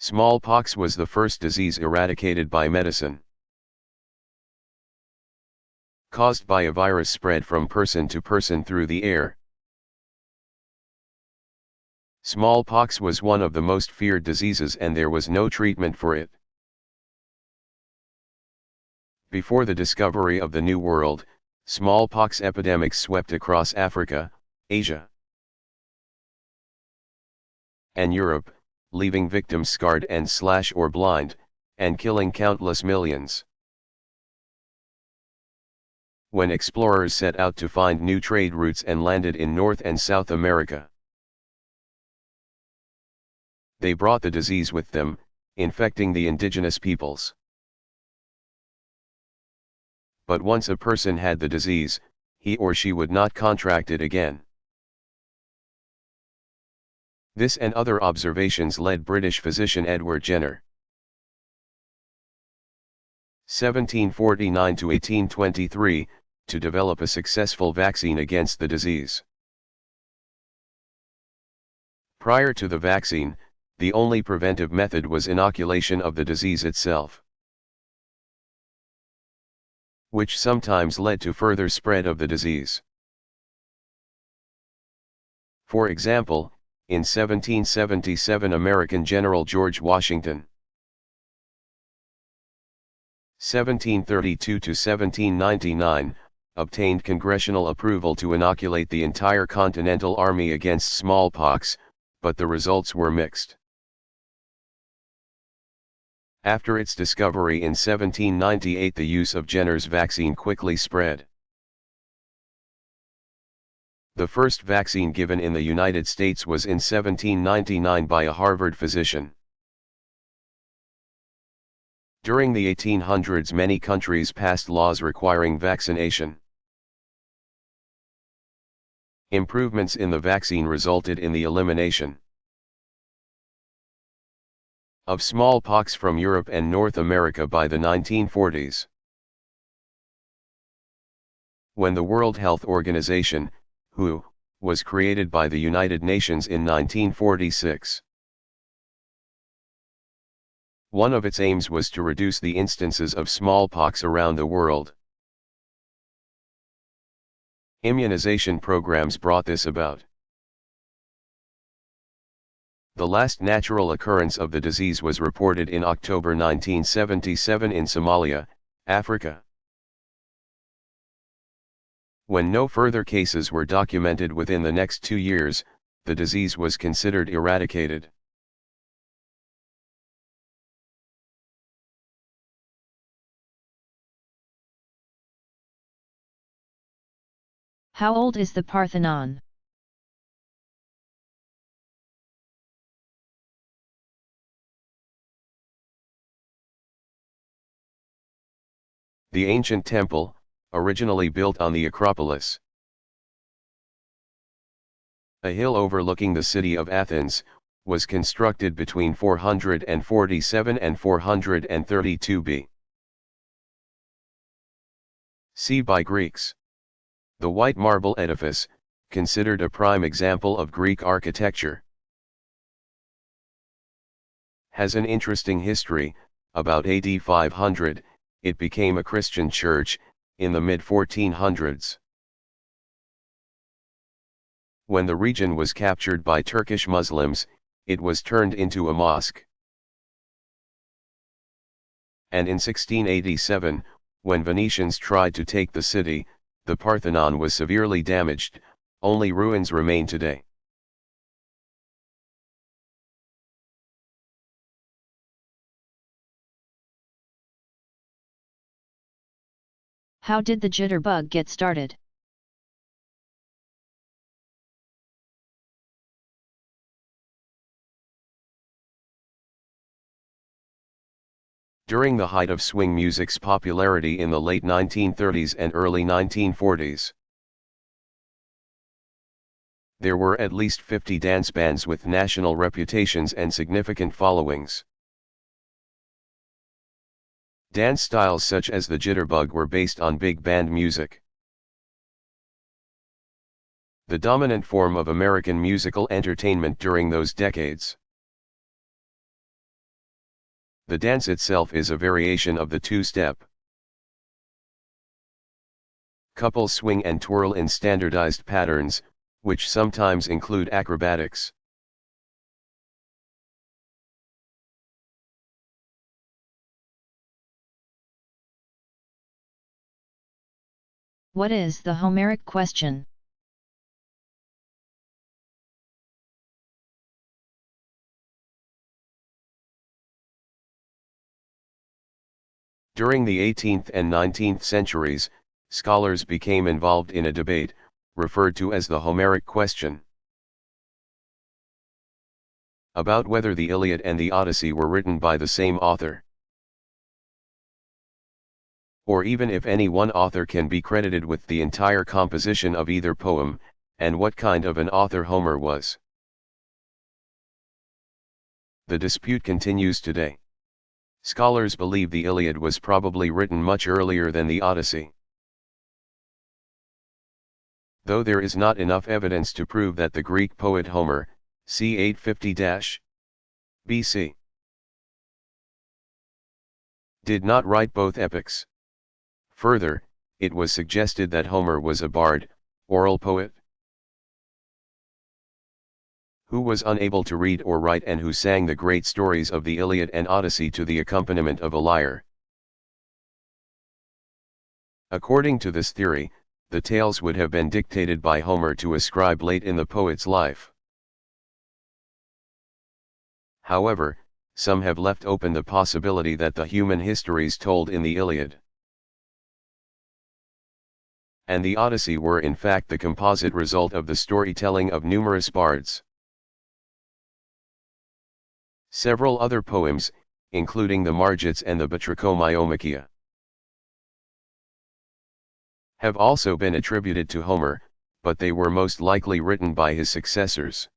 Smallpox was the first disease eradicated by medicine. Caused by a virus spread from person to person through the air. Smallpox was one of the most feared diseases and there was no treatment for it. Before the discovery of the New World, smallpox epidemics swept across Africa, Asia, and Europe, leaving victims scarred and or blind, and killing countless millions. When explorers set out to find new trade routes and landed in North and South America, they brought the disease with them, infecting the indigenous peoples. But once a person had the disease, he or she would not contract it again. This and other observations led British physician Edward Jenner, 1749 to 1823, to develop a successful vaccine against the disease. Prior to the vaccine, the only preventive method was inoculation of the disease itself, which sometimes led to further spread of the disease. For example, in 1777 American General George Washington, 1732 to 1799, obtained congressional approval to inoculate the entire Continental Army against smallpox, but the results were mixed. After its discovery in 1798, the use of Jenner's vaccine quickly spread. The first vaccine given in the United States was in 1799 by a Harvard physician. During the 1800s, many countries passed laws requiring vaccination. Improvements in the vaccine resulted in the elimination of smallpox from Europe and North America by the 1940s. When the World Health Organization, WHO, was created by the United Nations in 1946. One of its aims was to reduce the instances of smallpox around the world. Immunization programs brought this about. The last natural occurrence of the disease was reported in October 1977 in Somalia, Africa. When no further cases were documented within the next 2 years, the disease was considered eradicated. How old is the Parthenon? The ancient temple, originally built on the Acropolis, a hill overlooking the city of Athens, was constructed between 447 and 432 BC by Greeks. The white marble edifice, considered a prime example of Greek architecture, has an interesting history. About AD 500, it became a Christian church. In the mid-1400s, when the region was captured by Turkish Muslims, it was turned into a mosque. And in 1687, when Venetians tried to take the city, the Parthenon was severely damaged. Only ruins remain today. How did the jitterbug get started? During the height of swing music's popularity in the late 1930s and early 1940s, there were at least 50 dance bands with national reputations and significant followings. Dance styles such as the jitterbug were based on big band music, the dominant form of American musical entertainment during those decades. The dance itself is a variation of the two-step. Couples swing and twirl in standardized patterns, which sometimes include acrobatics. What is the Homeric question? During the 18th and 19th centuries, scholars became involved in a debate, referred to as the Homeric question, about whether the Iliad and the Odyssey were written by the same author, or even if any one author can be credited with the entire composition of either poem, and what kind of an author Homer was. The dispute continues today. Scholars believe the Iliad was probably written much earlier than the Odyssey, though there is not enough evidence to prove that the Greek poet Homer, c. 850-BC, did not write both epics. Further, it was suggested that Homer was a bard, oral poet, who was unable to read or write and who sang the great stories of the Iliad and Odyssey to the accompaniment of a lyre. According to this theory, the tales would have been dictated by Homer to a scribe late in the poet's life. However, some have left open the possibility that the human histories told in the Iliad and the Odyssey were in fact the composite result of the storytelling of numerous bards. Several other poems, including the Margits and the Batrachomyomachia, have also been attributed to Homer, but they were most likely written by his successors.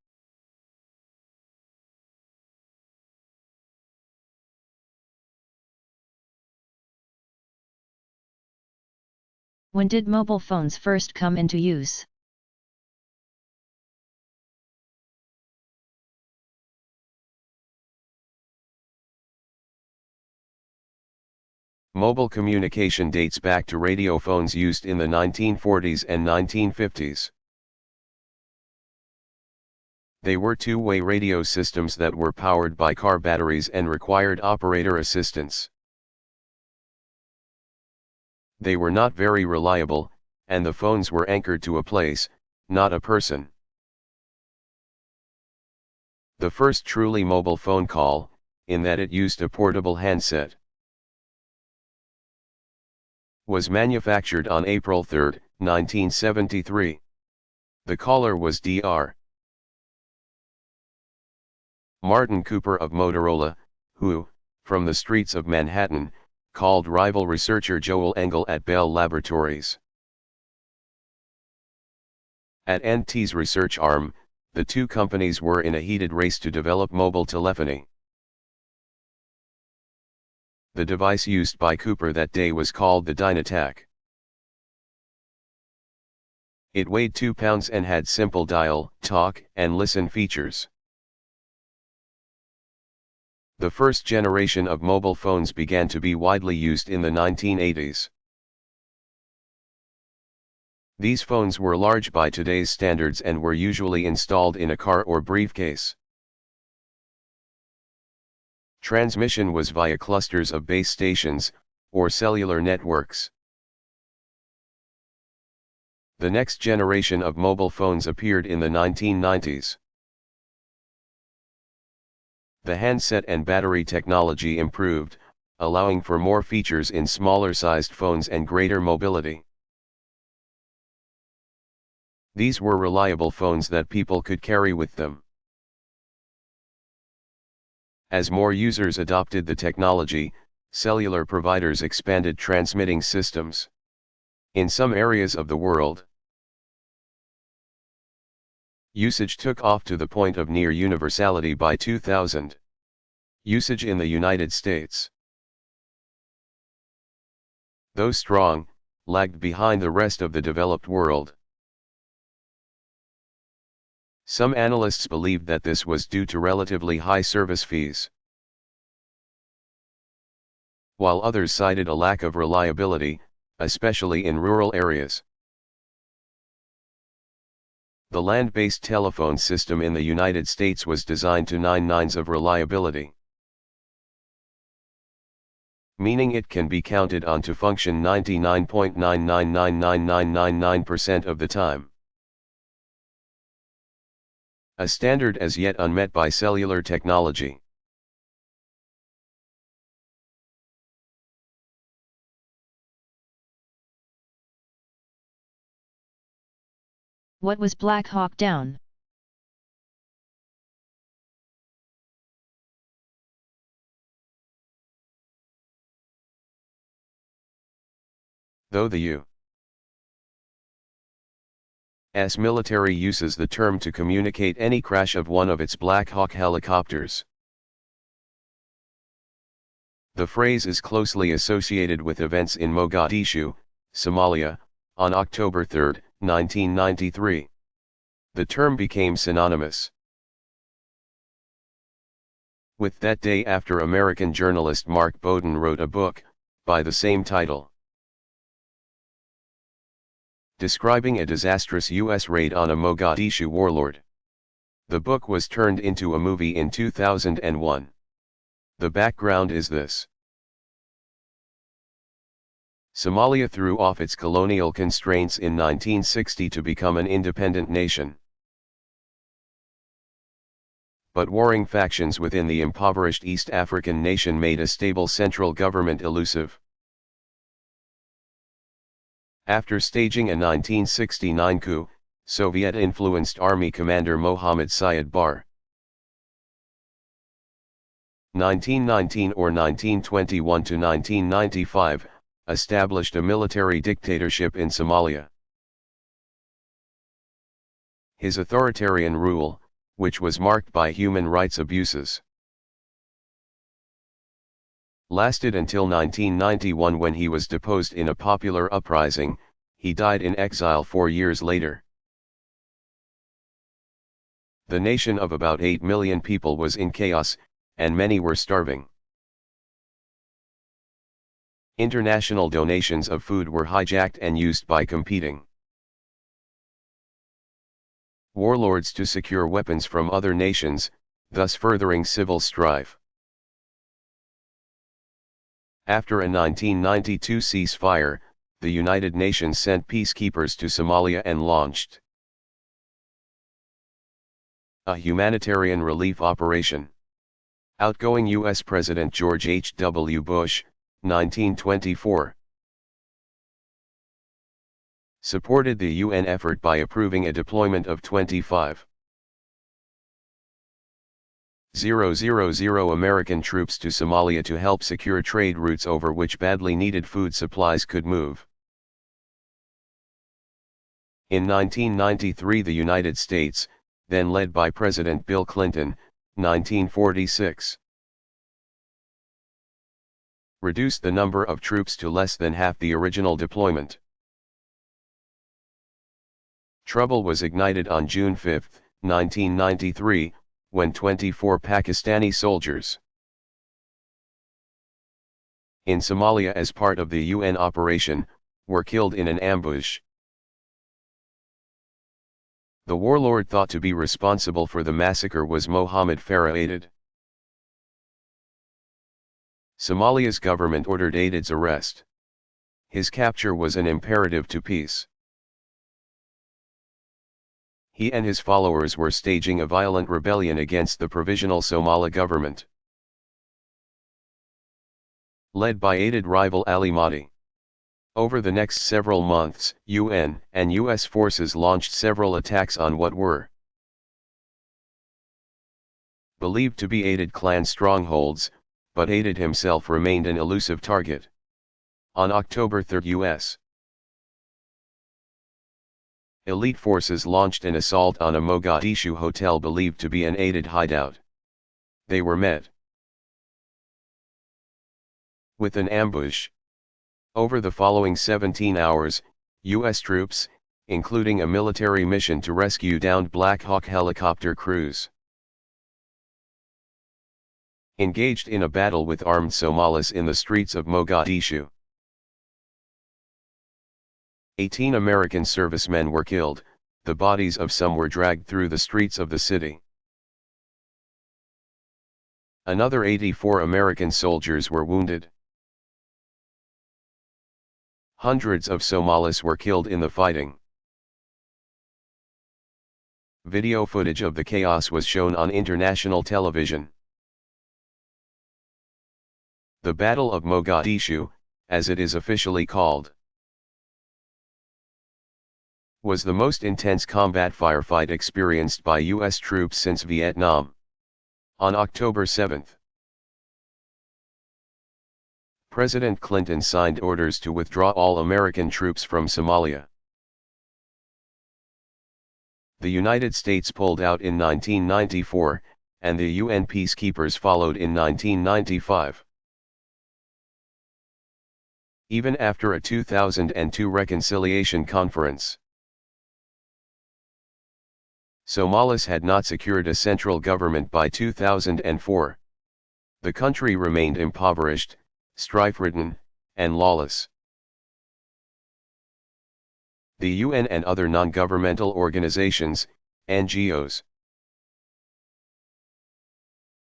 When did mobile phones first come into use? Mobile communication dates back to radiophones used in the 1940s and 1950s. They were two-way radio systems that were powered by car batteries and required operator assistance. They were not very reliable, and the phones were anchored to a place, not a person. The first truly mobile phone call, in that it used a portable handset, was manufactured on April 3, 1973. The caller was Dr. Martin Cooper of Motorola, who, from the streets of Manhattan, called rival researcher Joel Engel at Bell Laboratories. At NT's research arm, the two companies were in a heated race to develop mobile telephony. The device used by Cooper that day was called the Dynatac. It weighed 2 pounds and had simple dial, talk, and listen features. The first generation of mobile phones began to be widely used in the 1980s. These phones were large by today's standards and were usually installed in a car or briefcase. Transmission was via clusters of base stations, or cellular networks. The next generation of mobile phones appeared in the 1990s. The handset and battery technology improved, allowing for more features in smaller-sized phones and greater mobility. These were reliable phones that people could carry with them. As more users adopted the technology, cellular providers expanded transmitting systems. In some areas of the world, usage took off to the point of near universality by 2000. Usage in the United States, though strong, lagged behind the rest of the developed world. Some analysts believed that this was due to relatively high service fees, while others cited a lack of reliability, especially in rural areas. The land-based telephone system in the United States was designed to 9 nines of reliability, meaning it can be counted on to function 99.9999999% of the time. A standard as yet unmet by cellular technology. What was Black Hawk Down? Though the U.S. military uses the term to communicate any crash of one of its Black Hawk helicopters. The phrase is closely associated with events in Mogadishu, Somalia, on October 3, 1993. The term became synonymous with that day after American journalist Mark Bowden wrote a book, by the same title, describing a disastrous U.S. raid on a Mogadishu warlord. The book was turned into a movie in 2001. The background is this. Somalia threw off its colonial constraints in 1960 to become an independent nation. But warring factions within the impoverished East African nation made a stable central government elusive. After staging a 1969 coup, Soviet-influenced army commander Mohammad Syed Bar 1919 or 1921 to 1995, established a military dictatorship in Somalia. His authoritarian rule, which was marked by human rights abuses, lasted until 1991 when he was deposed in a popular uprising. He died in exile 4 years later. The nation of about 8 million people was in chaos, and many were starving. International donations of food were hijacked and used by competing warlords to secure weapons from other nations, thus furthering civil strife. After a 1992 ceasefire, the United Nations sent peacekeepers to Somalia and launched a humanitarian relief operation. Outgoing U.S. President George H.W. Bush, 1924, supported the UN effort by approving a deployment of 25,000 American troops to Somalia to help secure trade routes over which badly needed food supplies could move. In 1993, the United States, then led by President Bill Clinton, 1946, reduced the number of troops to less than half the original deployment. Trouble was ignited on June 5, 1993, when 24 Pakistani soldiers in Somalia as part of the UN operation, were killed in an ambush. The warlord thought to be responsible for the massacre was Mohammed Farah Aidid. Somalia's government ordered Aidid's arrest. His capture was an imperative to peace. He and his followers were staging a violent rebellion against the provisional Somali government, led by Aidid rival Ali Mahdi. Over the next several months, UN and US forces launched several attacks on what were believed to be Aidid clan strongholds, but Aidid himself remained an elusive target. On October 3, US elite forces launched an assault on a Mogadishu hotel believed to be an Aidid hideout. They were met with an ambush. Over the following 17 hours, U.S. troops, including a military mission to rescue downed Black Hawk helicopter crews, engaged in a battle with armed Somalis in the streets of Mogadishu. 18 American servicemen were killed, the bodies of some were dragged through the streets of the city. Another 84 American soldiers were wounded. Hundreds of Somalis were killed in the fighting. Video footage of the chaos was shown on international television. The Battle of Mogadishu, as it is officially called, was the most intense combat firefight experienced by U.S. troops since Vietnam. On October 7, President Clinton signed orders to withdraw all American troops from Somalia. The United States pulled out in 1994, and the UN peacekeepers followed in 1995. Even after a 2002 reconciliation conference, Somalis had not secured a central government by 2004. The country remained impoverished, strife-ridden, and lawless. The UN and other non-governmental organizations, NGOs,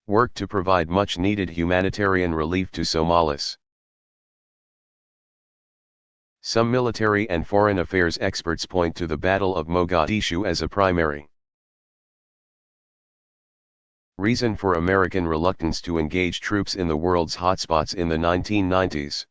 worked to provide much-needed humanitarian relief to Somalis. Some military and foreign affairs experts point to the Battle of Mogadishu as a primary reason for American reluctance to engage troops in the world's hotspots in the 1990s.